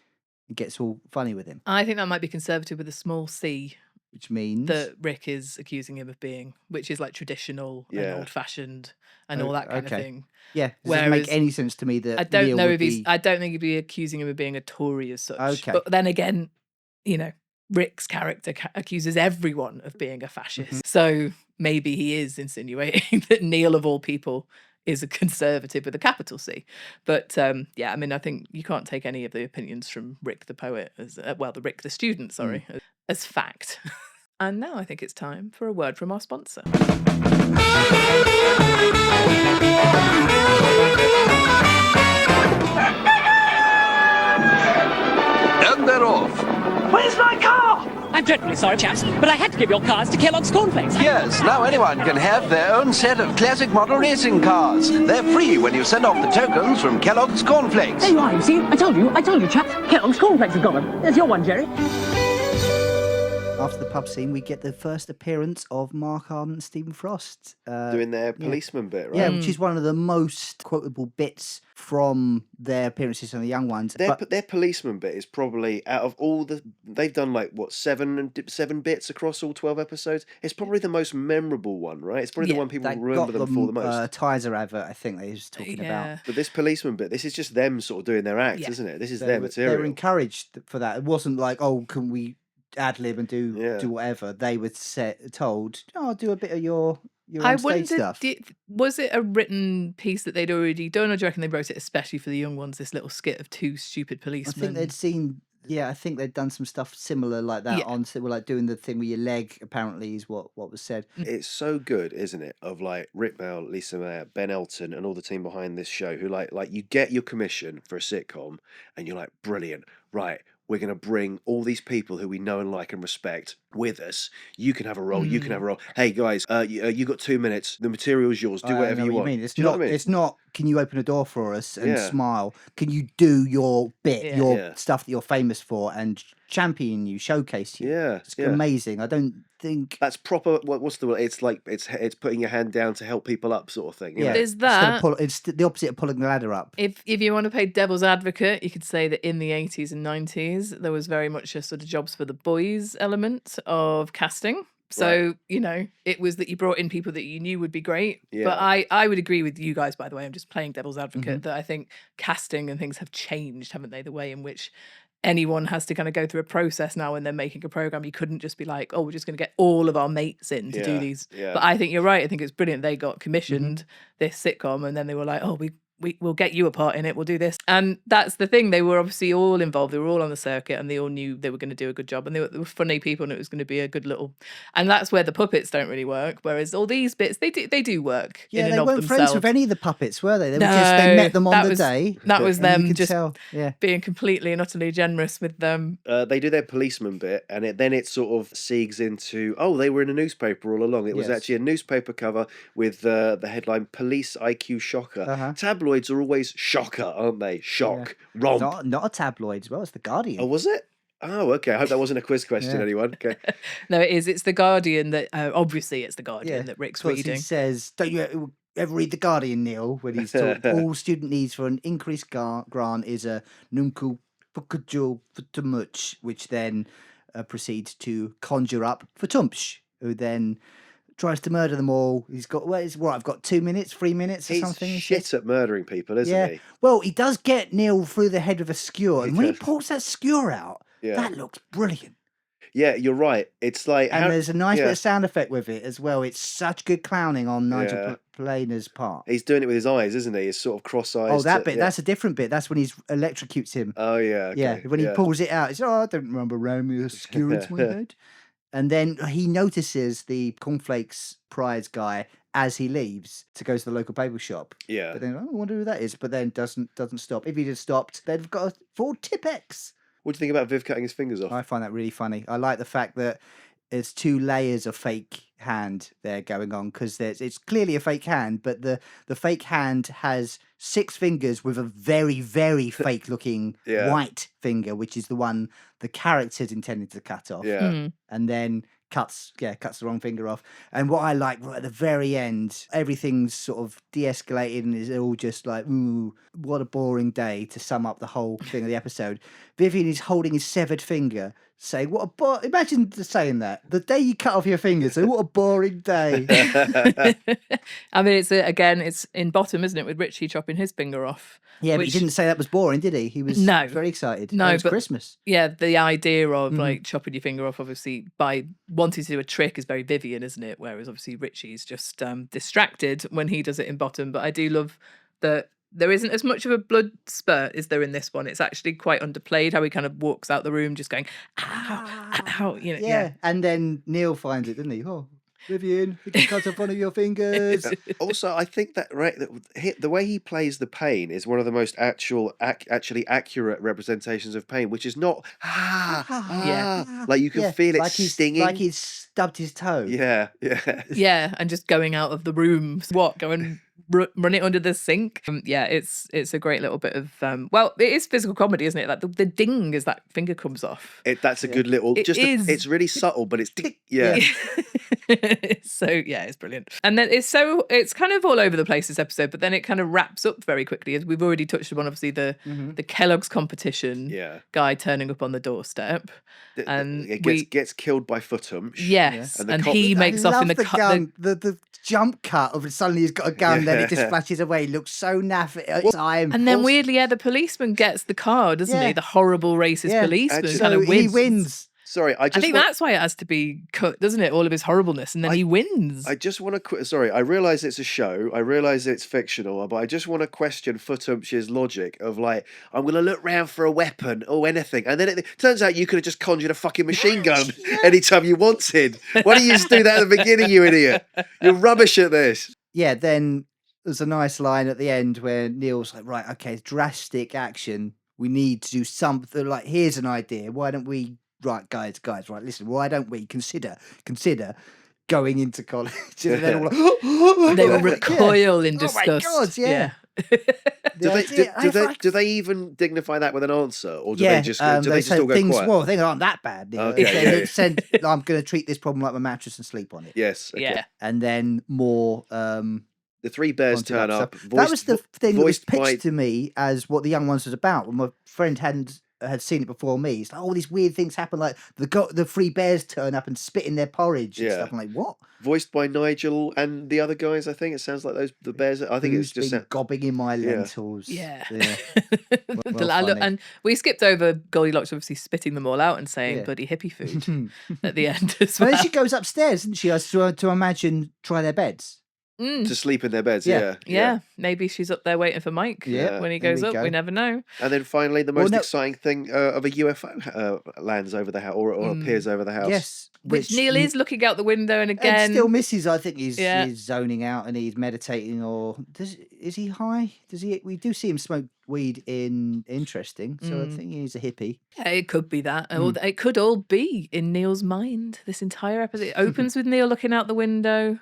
It gets all funny with him. I think that might be conservative with a small c. Which means? That Rick is accusing him of being, which is like traditional and old-fashioned and all that kind of thing. Yeah, it doesn't make any sense to me that I don't Neil know would if I don't think he'd be accusing him of being a Tory as such. Okay. But then again, Rick's character accuses everyone of being a fascist. So maybe he is insinuating that Neil, of all people, is a conservative with a capital C. But I think you can't take any of the opinions from Rick the poet as Rick the student, as fact. And now I think it's time for a word from our sponsor. And they're off. Where's my car? I'm dreadfully sorry, chaps, but I had to give your cars to Kellogg's Cornflakes. Yes, now anyone can have their own set of classic model racing cars. They're free when you send off the tokens from Kellogg's Cornflakes. There you are, you see? I told you, chaps. Kellogg's Cornflakes have got them. There's your one, Jerry. After the pub scene, we get the first appearance of Mark Arment and Stephen Frost. Doing their policeman bit, right? Yeah, which is one of the most quotable bits from their appearances on the Young Ones. Their policeman bit is probably, out of all they've done like, what, seven bits across all 12 episodes? It's probably the most memorable one, right? It's probably the one people remember them for the most. Tizer advert, I think they was talking about. But this policeman bit, this is just them sort of doing their act, isn't it? This is their material. They were encouraged for that. It wasn't like, oh, can we ad lib and do whatever. They were told, do a bit of your own stage stuff. Was it a written piece that they'd already done, or do you reckon they wrote it especially for the Young Ones, this little skit of two stupid policemen? I think they'd seen, I think they'd done some stuff similar like that like doing the thing with your leg, apparently, is what was said. It's so good, isn't it? Of like Rick Bell, Lisa Mayer, Ben Elton, and all the team behind this show who like you get your commission for a sitcom and you're like, brilliant, right? We're going to bring all these people who we know and like and respect with us. You can have a role. You can have a role. Hey guys, you got 2 minutes. The material's yours. Do whatever you want. It's not. It's not. Can you open a door for us and smile? Can you do your bit, your stuff that you're famous for, and champion you, showcase you? Yeah, it's amazing. I don't think that's proper. What's the word? It's like it's putting your hand down to help people up, sort of thing. There's that. It's the opposite of pulling the ladder up. If you want to play devil's advocate, you could say that in the 80s and 90s there was very much a sort of jobs for the boys element of casting. So, it was that you brought in people that you knew would be great. Yeah. But I would agree with you guys, by the way. I'm just playing devil's advocate, that I think casting and things have changed, haven't they? The way in which anyone has to kind of go through a process now when they're making a program. You couldn't just be like, we're just going to get all of our mates in to do these. Yeah. But I think you're right. I think it's brilliant. They got commissioned this sitcom and then they were like, we'll get you a part in it. We'll do this. And that's the thing. They were obviously all involved. They were all on the circuit and they all knew they were going to do a good job. And they were funny people and it was going to be a good little... And that's where the puppets don't really work. Whereas all these bits, they do work in and of themselves. Yeah, they weren't friends with any of the puppets, were they? They met them on the day. That was them just being completely and utterly generous with them. They do their policeman bit and then it sort of segues into, they were in a newspaper all along. It was actually a newspaper cover with the headline, Police IQ Shocker. Tabloids are always shocker, aren't they? Shock, romp. Not a tabloid as well. It's the Guardian. Oh, was it? Oh, okay. I hope that wasn't a quiz question, anyone. Okay. No, it is. It's the Guardian that obviously it's the Guardian that Rick's reading. He says, "Don't you ever read the Guardian, Neil?" When he's talking, all student needs for an increased grant is a nunku pukajul for too much, which then proceeds to conjure up for tumpsh. who then tries to murder them all. He's got, I've got 2 minutes, 3 minutes or He's something. he shit says. at murdering people, isn't Yeah. he? Well, he does get Neil through the head with a skewer. He And when he does. pulls that skewer out, Yeah. that looks brilliant. Yeah, you're right. It's like... And there's a nice bit yeah. of sound effect with it as well. It's such good clowning on Nigel Yeah. Planer's part. He's doing it with his eyes, isn't he? His sort of cross-eyes. Oh, that bit. That's a different bit. That's when he electrocutes him. Oh, yeah. Okay. Yeah, when he pulls it out, he's I don't remember ramming a skewer into my head. And then he notices the cornflakes prize guy as he leaves to go to the local paper shop. Yeah. But then, I wonder who that is. But then doesn't stop. If he'd have stopped, they'd have got a full Tipex. What do you think about Viv cutting his fingers off? I find that really funny. I like the fact that there's 2 layers of fake hand there going on, because it's clearly a fake hand, but the fake hand has 6 fingers with a very, very fake looking Yeah. white finger, which is the one the character's intended to cut off. Yeah. And then cuts the wrong finger off. And what I like right at the very end, everything's sort of de-escalated and is all just like, ooh, what a boring day, to sum up the whole thing of the episode. Vivian is holding his severed finger, saying, imagine saying that. The day you cut off your finger, so what a boring day. I mean, it's in Bottom, isn't it, with Richie chopping his finger off. Yeah, but he didn't say that was boring, did he? He was very excited. No, it was but Christmas. Yeah, the idea of like chopping your finger off, obviously, by wanting to do a trick is very Vivian, isn't it? Whereas obviously Richie's just distracted when he does it in Bottom. But I do love that there isn't as much of a blood spurt as there in this one. It's actually quite underplayed how he kind of walks out the room just going, ow, ow, you know. Yeah, and then Neil finds it, didn't he? Oh, Vivian, you can cut off one of your fingers. Also, I think that the way he plays the pain is one of the most actually accurate representations of pain, which is not like you can feel it like stinging, like he's stubbed his toe. yeah, Yeah, and just going out of the room. Go and run it under the sink. It's a great little bit of it is physical comedy, isn't it? Like the ding as that finger comes off. That's a good little. It's really subtle, but it's yeah. So it's brilliant. And then it's kind of all over the place this episode, but then it kind of wraps up very quickly, as we've already touched upon. Obviously, the Kellogg's competition guy turning up on the doorstep, and it gets killed by Footum. Yes, and he makes off in the gun. The jump cut of suddenly he's got a gun, then it just flashes away. It looks so naff at time. And then weirdly, the policeman gets the car, doesn't he? The horrible racist policeman kind of wins. He wins. Sorry, I think that's why it has to be cut, doesn't it? All of his horribleness, and then he wins. I just want to sorry, I realise it's a show, I realise it's fictional, but I just want to question Footum's logic of like, I'm going to look round for a weapon or anything, and then it turns out you could have just conjured a fucking machine gun anytime you wanted. Why don't you just do that at the beginning, you idiot? You're rubbish at this. Yeah, then there's a nice line at the end where Neil's like, right, okay, drastic action. We need to do something. Like, here's an idea. Why don't we? Right, guys, right, listen, why don't we consider going into college? And then all like, they will recoil in disgust. Oh my God, yeah. Do they even dignify that with an answer, or do they just all go things, quiet? Well, things aren't that bad. Said, I'm going to treat this problem like my mattress and sleep on it. Yes, okay. Yeah, and then more. The 3 bears turn up. That was the thing that was pitched to me as what the Young Ones was about. When my friend had seen it before me. It's like, all these weird things happen, like the 3 bears turn up and spit in their porridge and stuff. I'm like, what? Voiced by Nigel and the other guys, I think. It sounds like the bears. I think it's just gobbing in my lentils. Yeah. Well, and we skipped over Goldilocks obviously spitting them all out and saying bloody hippie food at the end as well. And then she goes upstairs, doesn't she? To imagine try their beds. To sleep in their beds, yeah. Maybe she's up there waiting for Mike when he goes up. We never know. And then finally, the most exciting thing of a UFO lands over the house or appears over the house. Yes, which Neil is looking out the window and again and still misses. I think he's zoning out and he's meditating. Or is he high? Does he? We do see him smoke weed in Interesting, so I think he's a hippie. Yeah, it could be that. Or it could all be in Neil's mind. This entire episode opens with Neil looking out the window.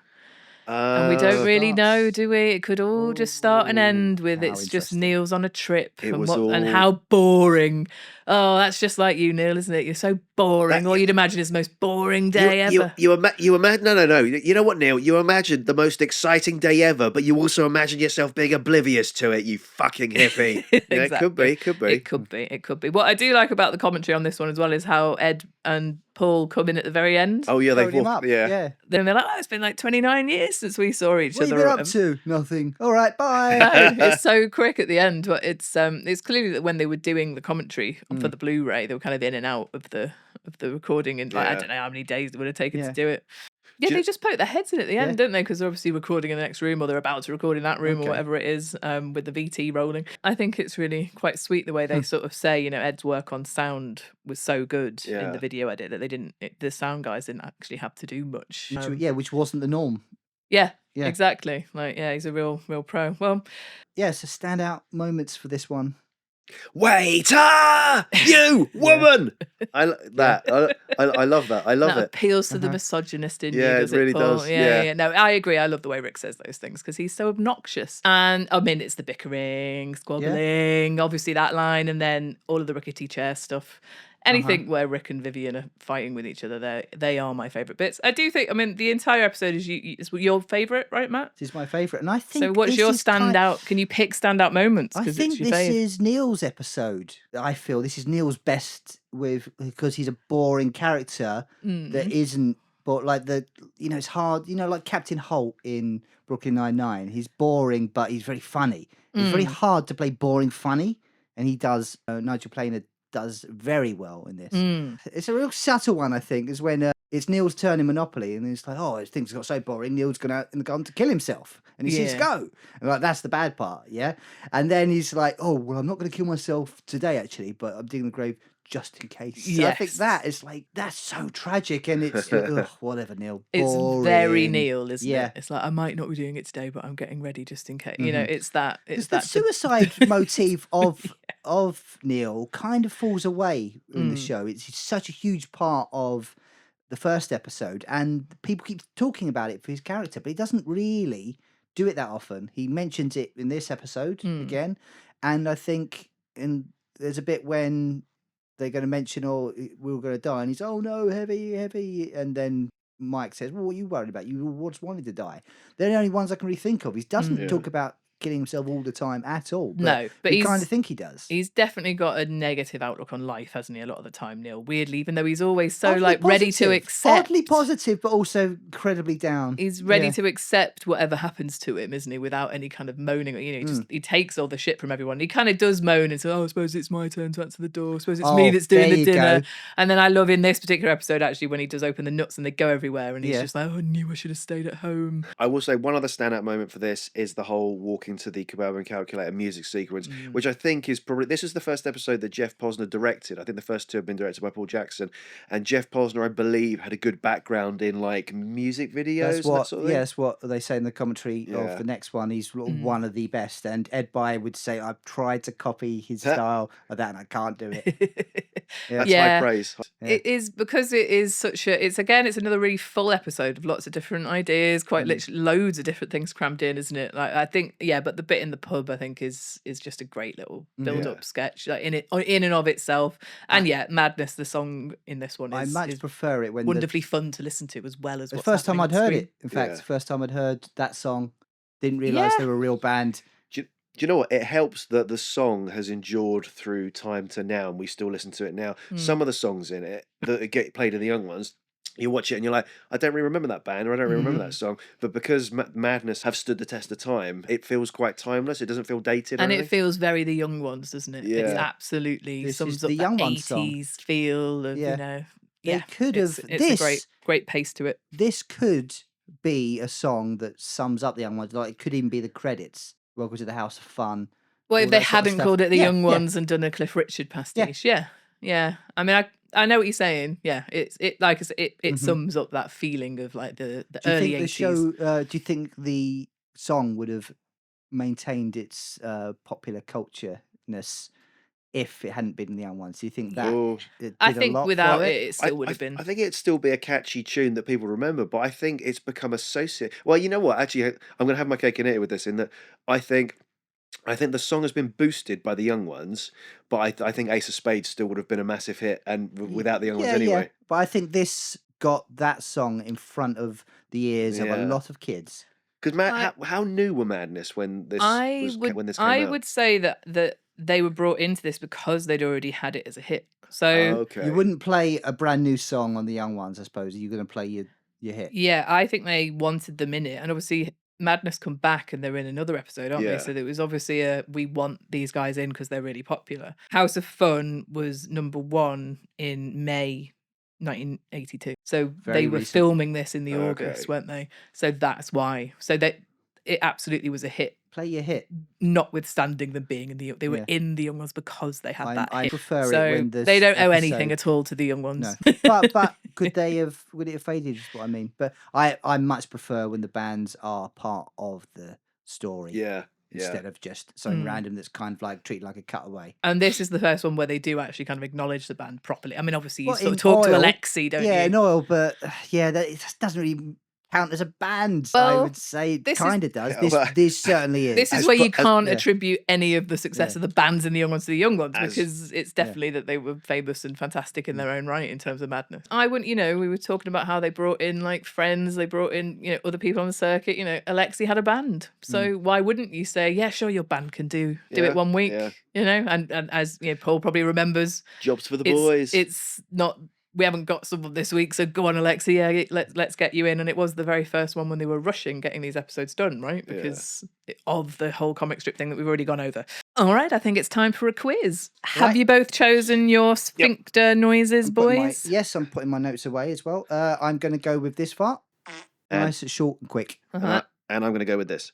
And we don't really know, do we? It could all just start and end with it's just Neil's on a trip and how boring. Oh, that's just like you, Neil, isn't it? You're so boring. All you'd imagine is the most boring day ever. You imagine? No. You know what, Neil? You imagine the most exciting day ever, but you also imagine yourself being oblivious to it. You fucking hippie. Exactly. It could be. It could be. What I do like about the commentary on this one as well is how Ed and Paul come in at the very end. Oh yeah, they Phoned him walk. up. Yeah. Then they're like, oh, it's been like 29 years since we saw each What have other. you been or up whatever. to? Nothing. All right, bye. No, it's so quick at the end, but it's clearly that when they were doing the commentary for the Blu-ray, they were kind of in and out of the recording, and like, I don't know how many days it would have taken to do it. Yeah, they just poke their heads in at the end, don't they? Because they're obviously recording in the next room, or they're about to record in that room, or whatever it is, with the VT rolling. I think it's really quite sweet the way they sort of say, you know, Ed's work on sound was so good in the video edit that they didn't, the sound guys didn't actually have to do much. Which wasn't the norm. Yeah, exactly. Like, yeah, he's a real pro. Well, yeah, so standout moments for this one. Waiter, you woman. I love that. I love that it. appeals to the misogynist in you. Yeah, Does it really it, Paul? does. Yeah. No, I agree. I love the way Rick says those things because he's so obnoxious. And I mean, it's the bickering, squabbling, obviously that line, and then all of the rickety chair stuff. Anything where Rick and Vivian are fighting with each other, they are my favourite bits. I do think, I mean, the entire episode is your favourite, right, Matt? This is my favourite. And I think so. What's your standout? Can you pick standout moments? I think this is Neil's episode. I feel this is Neil's best because he's a boring character that isn't, but like it's hard, like Captain Holt in Brooklyn Nine-Nine. He's boring, but he's very funny. It's very hard to play boring funny, and he does. Nigel Planer does very well in this. It's a real subtle one, I think, is when it's Neil's turn in Monopoly, and it's like, oh, things got so boring. Neil's going out in the garden to kill himself, and he says, "Go!" And like that's the bad part, yeah. And then he's like, "Oh, well, I'm not going to kill myself today, actually, but I'm digging the grave just in case." So I think that is like that's so tragic, and it's whatever, Neil. Boring. It's very Neil, isn't it? It's like I might not be doing it today, but I'm getting ready just in case. You know, it's that. It's the suicide motif of Neil kind of falls away in the show. It's such a huge part of the first episode, and people keep talking about it for his character, but he doesn't really do it that often. He mentions it in this episode again, and I think there's a bit when they're going to mention, "Oh, we were going to die," and he's, "Oh no, heavy," and then Mike says, "Well, what are you worried about? You always wanted to die." They're the only ones I can really think of. He doesn't talk about killing himself all the time at all. But we kind of think he does. He's definitely got a negative outlook on life, hasn't he? A lot of the time, Neil. Weirdly, even though he's always so ready to accept. Oddly positive, but also incredibly down. He's ready to accept whatever happens to him, isn't he? Without any kind of moaning. You know, he takes all the shit from everyone. He kind of does moan and says, "Oh, I suppose it's my turn to answer the door. I suppose it's me that's doing the dinner." And then I love in this particular episode actually when he does open the nuts and they go everywhere, and he's just like, "Oh, I knew I should have stayed at home." I will say one other standout moment for this is the whole walking to the kebab and calculator music sequence, which I think is probably, this is the first episode that Jeff Posner directed. I think the first two have been directed by Paul Jackson, and Jeff Posner, I believe, had a good background in like music videos. That's what they say in the commentary of the next one. He's one of the best, and Ed Bye would say, "I've tried to copy his style of that and I can't do it." That's high praise. It is, because it is such a, it's another really full episode of lots of different ideas, quite literally loads of different things crammed in, isn't it? Like I think, but the bit in the pub I think is just a great little build-up sketch, like in and of itself. And Madness, the song in this one is, I much prefer it when wonderfully fun to listen to, as well as the first time I'd heard it. In fact, the first time I'd heard that song, didn't realise they were a real band. Do you know what? It helps that the song has endured through time to now, and we still listen to it now. Some of the songs in it that get played in the young ones, you watch it and you're like, I don't really remember that band, or I don't really remember that song. But because Madness have stood the test of time, it feels quite timeless. It doesn't feel dated. And it feels very the young ones, doesn't it? Yeah. It's absolutely sums up the young 80s feel of, you know. They could have. It's a great pace to it. This could be a song that sums up the young ones. Like it could even be the credits. Welcome to the House of Fun. Well, if they hadn't called it the Young Ones and done a Cliff Richard pastiche, yeah. I mean, I know what you're saying. Yeah, it like I said, it sums up that feeling of like the early 80s. The show, do you think the song would have maintained its popular culture-ness if it hadn't been the Young Ones? Do you think that? I think without it still would have been. I think it'd still be a catchy tune that people remember, but I think it's become associated. Well, you know what? Actually, I'm going to have my cake and eat it with this. In that, I think the song has been boosted by the Young Ones, but I think Ace of Spades still would have been a massive hit, and without the Young Ones anyway. Yeah. But I think this got that song in front of the ears of a lot of kids. Because how new were Madness when this came out? I would say that they were brought into this because they'd already had it as a hit. So Okay. You wouldn't play a brand new song on the young ones, I suppose. You're going to play your hit. yeah, I think they wanted them in it, and obviously Madness come back and they're in another episode, aren't Yeah. they? So there was obviously we want these guys in because they're really popular. House of Fun was number 1 in May 1982. So Very they were recent. filming this in the Okay. August, weren't they? So that's why. So that it absolutely was a hit, Play your hit. notwithstanding them being in they were Yeah. in the Young Ones because they had that I hit. prefer So it when the they don't owe anything episode- at all to the Young Ones. No, but would it have faded? Is what I mean. But I much prefer when the bands are part of the story Yeah. instead of just something Mm. random that's kind of like treated like a cutaway. And this is the first one where they do actually kind of acknowledge the band properly. I mean, obviously, you Well, sort of in talk to Oil- Alexi, don't Yeah, you? in Oil, but yeah, that it just doesn't really count as a band. I Well, would say it this is- kind of does. Yeah, This but- this certainly is. This is As where fu- you can't yeah. attribute any of the success Yeah. of the bands in the Young Ones to the Young Ones, As- because it's definitely that they were famous and fantastic Mm. in their own right in terms of Madness. I wouldn't, we were talking about how they brought in like friends, they brought in, other people on the circuit. Alexi had a band. So why wouldn't you say, yeah, sure, your band can do Yeah, it one week, yeah. And as Paul probably remembers, Jobs for the it's, boys. it's not. We haven't got someone this week, so go on, Alexi. Yeah, let's get you in. And it was the very first one when they were rushing getting these episodes done, right? Because of the whole comic strip thing that we've already gone over. All right, I think it's time for a quiz. Have Right. you both chosen your sphincter noises, I'm putting my- boys? yes, I'm putting my notes away as well. I'm going to go with this part. And- Nice, short, and quick. Uh-huh. And I'm going to go with this.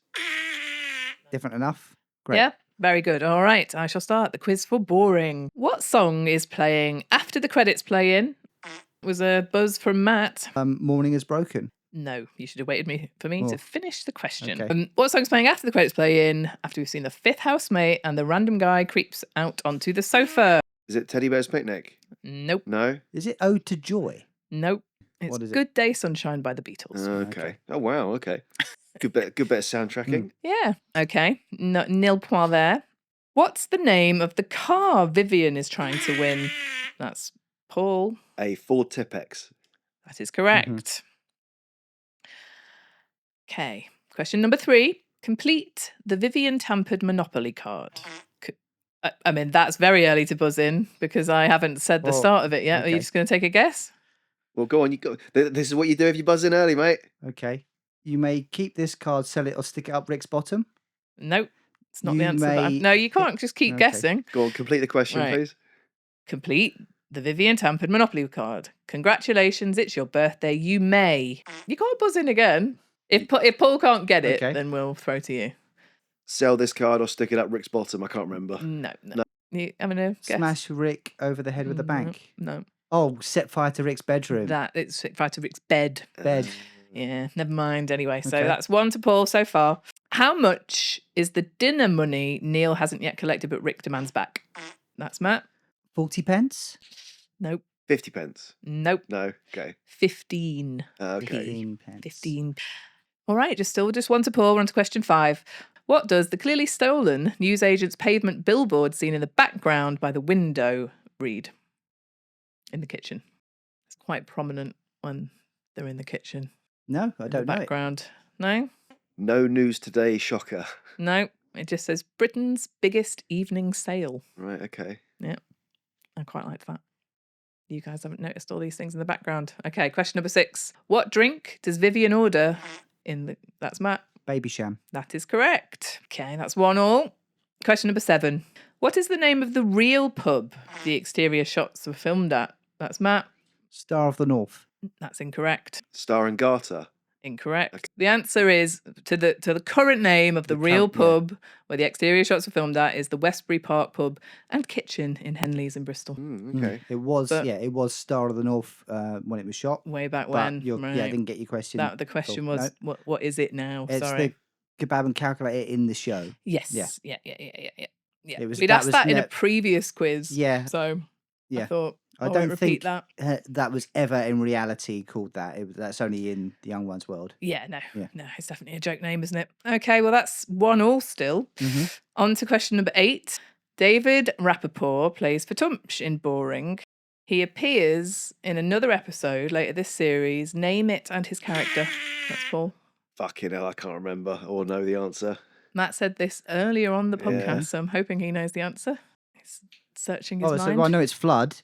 Different enough. Great. Yeah, very good. All right, I shall start the quiz for boring. What song is playing after the credits play in? Was a buzz from Matt. Morning is broken. No, you should have waited for me Oh. to finish the question. Okay. What song's playing after the credits play in? After we've seen the 5th housemate and the random guy creeps out onto the sofa. Is it Teddy Bear's Picnic? Nope, No? Is it Ode to Joy? nope. It's What is it? Good Day Sunshine by the Beatles. Okay. Oh, wow. Okay. Good bit of soundtracking. Yeah. Okay. No, nil point there. What's the name of the car Vivian is trying to win? That's Paul. A Ford Tipex. That is correct. Okay. Question number 3. Complete the Vivian tampered Monopoly card. I mean, that's very early to buzz in because I haven't said the Well, start of it yet. Are you okay. just going to take a guess? Well, go on. This is what you do if you buzz in early, mate. Okay. You may keep this card, sell it, or stick it up Rick's bottom. Nope. It's not the You answer. may- No, you can't just keep Okay. guessing. Go on, complete the question, Right. please. Complete the Vivian tampered Monopoly card. Congratulations, it's your birthday. You may. You can't buzz in again. If Paul can't get it, Okay. then we'll throw to you. Sell this card or stick it up Rick's bottom. I can't remember. No. No. You having a guess? Smash Rick over the head with a bank. No. Oh, set fire to Rick's bedroom. It's fire to Rick's bed. Bed. Yeah, never mind. Anyway, so Okay. that's 1 to Paul so far. How much is the dinner money Neil hasn't yet collected but Rick demands back? That's Matt. 40 pence? Nope. 50 pence. Nope. No. Okay. 15. Okay. 15 pence. 15. All right, just 1 to Paul. We're on to question 5. What does the clearly stolen newsagent's pavement billboard seen in the background by the window read? In the kitchen. It's quite prominent when they're in the kitchen. No, I in don't the know it. background. No? No news today, shocker. No. It just says Britain's biggest evening sale. Right. Okay. I quite liked that. You guys haven't noticed all these things in the background. Okay, question number 6. What drink does Vivian order in the... That's Matt. Baby sham. That is correct. Okay, that's 1-1. Question number 7. What is the name of the real pub the exterior shots were filmed at? That's Matt. Star of the North. That's incorrect. Star and Garter. Incorrect. The answer is to the current name of the The real pub, pub where the exterior shots were filmed at is the Westbury Park pub and kitchen in Henleys in Bristol. Okay. It was, But- it was Star of the North when it was shot. Way back But when. yeah, I right. didn't get your question. The question Cool. was No, what is it now? it's Sorry. the kebab and calculator in the show. Yes. Yeah. Yeah. It was- We'd that asked was that in a ne- previous quiz. Yeah. So I Yeah. thought I won't don't repeat think that. that was ever in reality called that. That's only in the Young Ones world. Yeah, no. Yeah. No, it's definitely a joke name, isn't it? Okay, well that's 1-1 still. Mhm. On to question number 8. David Rappaport plays for Tumsh in Boring. He appears in another episode later this series. Name it and his character. That's Paul. Fucking hell, I can't remember or know the answer. Matt said this earlier on the Yeah. podcast, so I'm hoping he knows the answer. He's searching his Oh, mind. so I know it's Flood.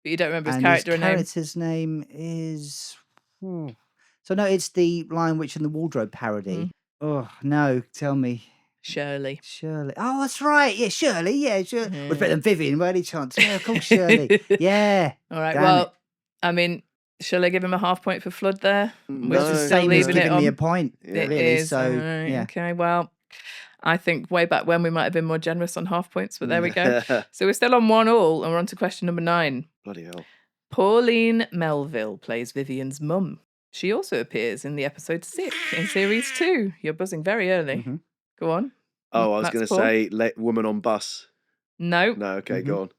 But you don't remember his And character his name? character's name is. So no, it's the Lion, Witch, and the Wardrobe parody. Oh no, tell me. Shirley. Shirley. Oh, that's right. Yeah, Shirley. Yeah, Shirley. Was better than Vivian by any chance. Yeah, of course, Shirley. Yeah. All right. Damn Well, it. I mean, shall I give him a half point for Flood there? No. It's the Still same as leaving it giving me a on? point, Yeah. It really. is. So, All right, yeah. Okay. Well, I think way back when we might have been more generous on half points, but there we go. So we're still on 1-1, and we're on to question number 9. Bloody hell. Pauline Melville plays Vivian's mum. She also appears in the episode Sick in series 2. You're buzzing very early. Go on. Oh, I was That's going to Paul. say Woman on Bus. No. No, okay, go on.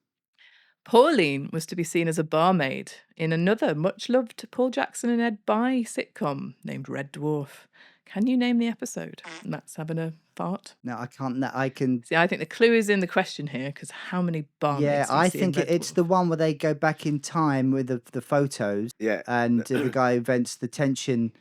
Pauline was to be seen as a barmaid in another much-loved Paul Jackson and Ed Bye sitcom named Red Dwarf. Can you name the episode? Matt's having a fart. No, I can't. No, I can. See, I think the clue is in the question here, because how many barmaids Yeah, do you I see in think Red it's Dwarf? the one where they go back in time with the photos. Yeah. And the guy invents the tension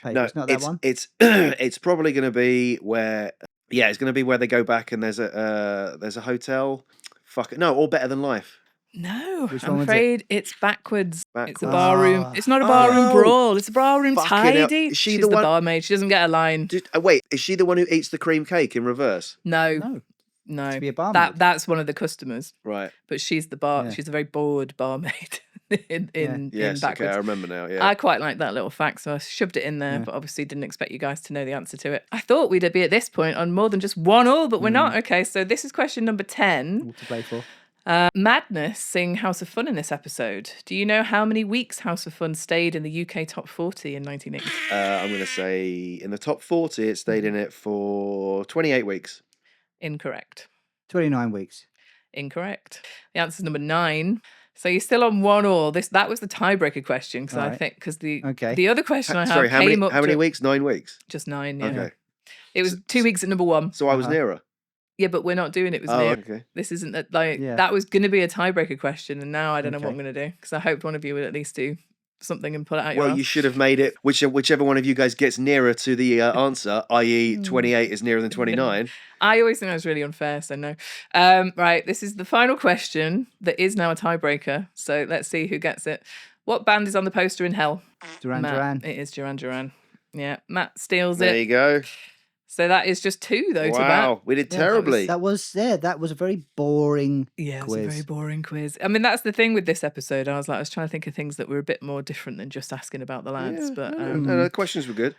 paper. No, It's not that one. It's it's probably going to be where. Yeah, it's going to be where they go back and there's a hotel. Fuck it. No, All Better Than Life. No, Which I'm one was it? afraid it's backwards. It's a Backwards. barroom. Ah. It's not a barroom Oh. brawl. It's a barroom Fucking hell. tidy. Is she She's the the one- barmaid. She doesn't get a line. Wait, is she the one who eats the cream cake in reverse? No. No. To be a barmaid. That's one of the customers. Right. But she's the bar. Yeah. She's a very bored barmaid in Yes, okay, backwards. I remember now. Yeah. I quite like that little fact, so I shoved it in there, but obviously didn't expect you guys to know the answer to it. I thought we'd be at this point on more than just 1-1, but we're not. Okay, so this is question number 10. All to play for. Madness sing House of Fun in this episode. Do you know how many weeks House of Fun stayed in the UK top 40 in 1980? I'm going to say in the top 40, it stayed in it for 28 weeks. Incorrect. 29 weeks. Incorrect. The answer is number 9. So you're still on 1-1. That was the tiebreaker question, because I Alright. think the Okay. other question I have Sorry, how came many up how many to- weeks? 9 weeks. Just 9. Yeah. Okay. It was 2 weeks at number 1. So I was nearer. Yeah, but we're not doing it with Oh, near. okay. This isn't Yeah. that was going to be a tiebreaker question, and now I don't know what Okay. I'm going to do, because I hoped one of you would at least do something and pull it out your Well, ass. you should have made it whichever one of you guys gets nearer to the answer, i.e. 28 is nearer than 29. I always think that was really unfair, so no. Right, this is the final question that is now a tiebreaker, so let's see who gets it. What band is on the poster in Hell? Duran Matt. Duran. It is Duran Duran. Yeah, Matt steals There it. you go. So that is just 2 though to Wow, Matt. we did Yeah, terribly. That was a very boring Yeah, it was quiz. a very boring quiz. I mean, that's the thing with this episode. I was trying to think of things that were a bit more different than just asking about the lads. Yeah, But no, the questions were good.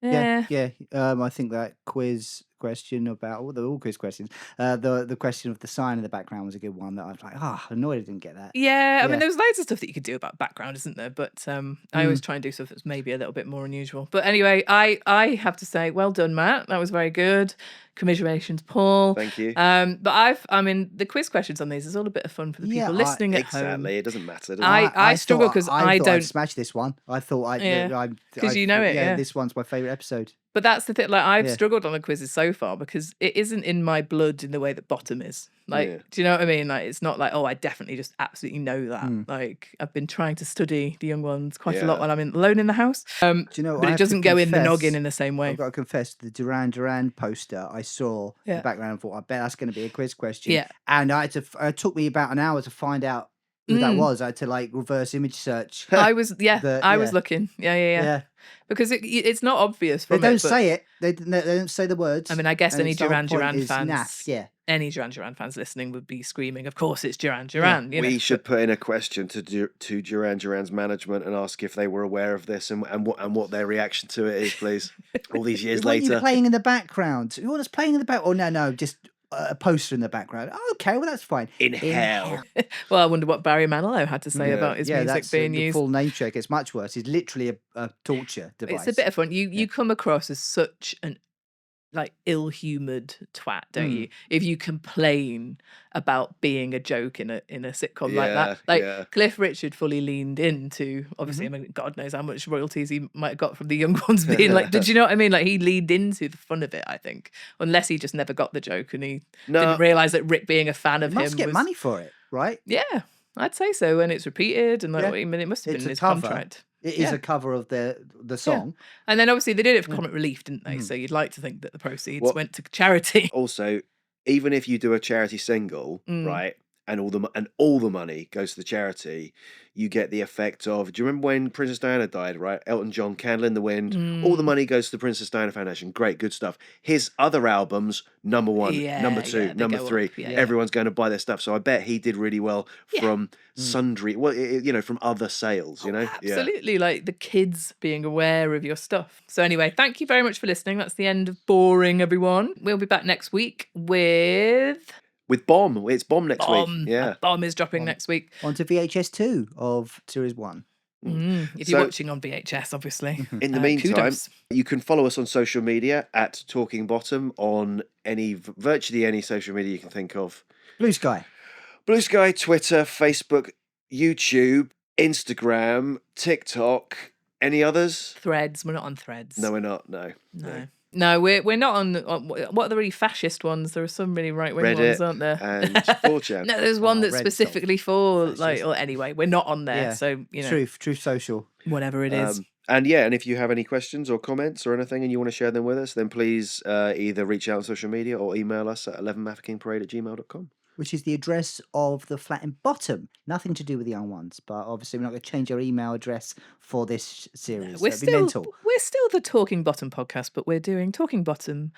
yeah. Yeah. I think that quiz question about they're all quiz questions. The question of the sign in the background was a good one that I was like, annoyed I didn't get that. Yeah, I mean, Yeah. there was loads of stuff that you could do about background, isn't there? But I always try and do stuff that's maybe a little bit more unusual. But anyway, I have to say, well done, Matt. That was very good. Commiserations, Paul. Thank you. But the quiz questions on these is all a bit of fun for the Yeah, people listening at home. Exactly. It doesn't matter. Does I struggle because I thought don't. I'd smash this one. I thought Yeah, 'cause you know it, yeah. This one's my favourite episode. But that's the thing. Like, I've Yeah. struggled on the quizzes so far because it isn't in my blood in the way that bottom is. Like, Yeah. do you know what I mean? Like, it's not like, oh, I definitely just absolutely know that. Like, I've been trying to study the young ones quite a lot Yeah. while I'm alone in the house. Do you know? But I it have to doesn't go in the confess- noggin in the same way. I've got to confess, the Duran Duran poster I saw in Yeah. the background and thought, I bet that's going to be a quiz question. Yeah. And it took me about an hour to find out who that was. I had to reverse image search. I was, I was yeah. looking. Yeah. Because it's not obvious They from don't it. but- say it. They don't say the words. I mean, I guess and any it's the whole Duran point Duran is fans, naff, yeah. any Duran Duran fans listening would be screaming, of course it's Duran Duran. You know? We should put in a question to Duran Duran's management and ask if they were aware of this and what their reaction to it is, please. All these years What are you later. playing in the background? What is playing in the back? Oh no, just a poster in the background. Oh, okay, well that's fine. In hell. Well, I wonder what Barry Manilow had to say Yeah. about his Yeah, music that's being the used. full name check. It's much worse. It's literally a torture device. It's a bit of fun. You come across as such an ill-humored twat, don't you? If you complain about being a joke in a sitcom like that. Yeah. Cliff Richard fully leaned into, obviously, I mean, God knows how much royalties he might have got from the young ones being like, did you know what I mean? Like, he leaned into the fun of it, I think. Unless he just never got the joke and he No. didn't realise that Rick being a fan of You must him get was... money for it, right? Yeah. I'd say so. And it's repeated, and like, Yeah. I mean, it must have It's been in a his cover. contract. It is Yeah. a cover of the song. And then obviously they did it for comic relief, didn't they? So you'd like to think that the proceeds went to charity. Also, even if you do a charity single, right, and all the money goes to the charity, you get the effect of. Do you remember when Princess Diana died? Right, Elton John, "Candle in the Wind." All the money goes to the Princess Diana Foundation. Great, good stuff. His other albums, number 1, number 2, they number go 3. up, yeah. Everyone's going to buy their stuff. So I bet he did really well from sundry. Well, from other sales. You know, Absolutely, like the kids being aware of your stuff. So anyway, thank you very much for listening. That's the end of Boring, everyone. We'll be back next week with Bomb. It's Bomb next Bomb. week. Yeah, Bomb is dropping next week. On to VHS 2 of Series 1. If you're watching on VHS, obviously. In the meantime, kudos. you can follow us on social media at Talking Bottom on virtually any social media you can think of. Blue Sky. Blue Sky, Twitter, Facebook, YouTube, Instagram, TikTok. Any others? Threads. We're not on Threads. No, we're not. No. No, we're not on what are the really fascist ones? There are some really right wing Reddit ones, aren't there? and 4chan. No, there's one that's Reddit's specifically for anyway, we're not on there. Yeah. So Truth Social. whatever it is. And if you have any questions or comments or anything and you want to share them with us, then please either reach out on social media or email us at 11mafekkingparade@gmail.com. Which is the address of the Flat and Bottom. Nothing to do with the young ones, but obviously we're not going to change our email address for this series. We're That'd be mental. still the Talking Bottom podcast, but we're doing Talking Bottom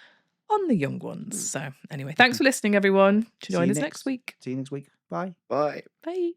on the young ones. So anyway, thanks for listening, everyone. Join us next week. See you next week. Bye. Bye. Bye.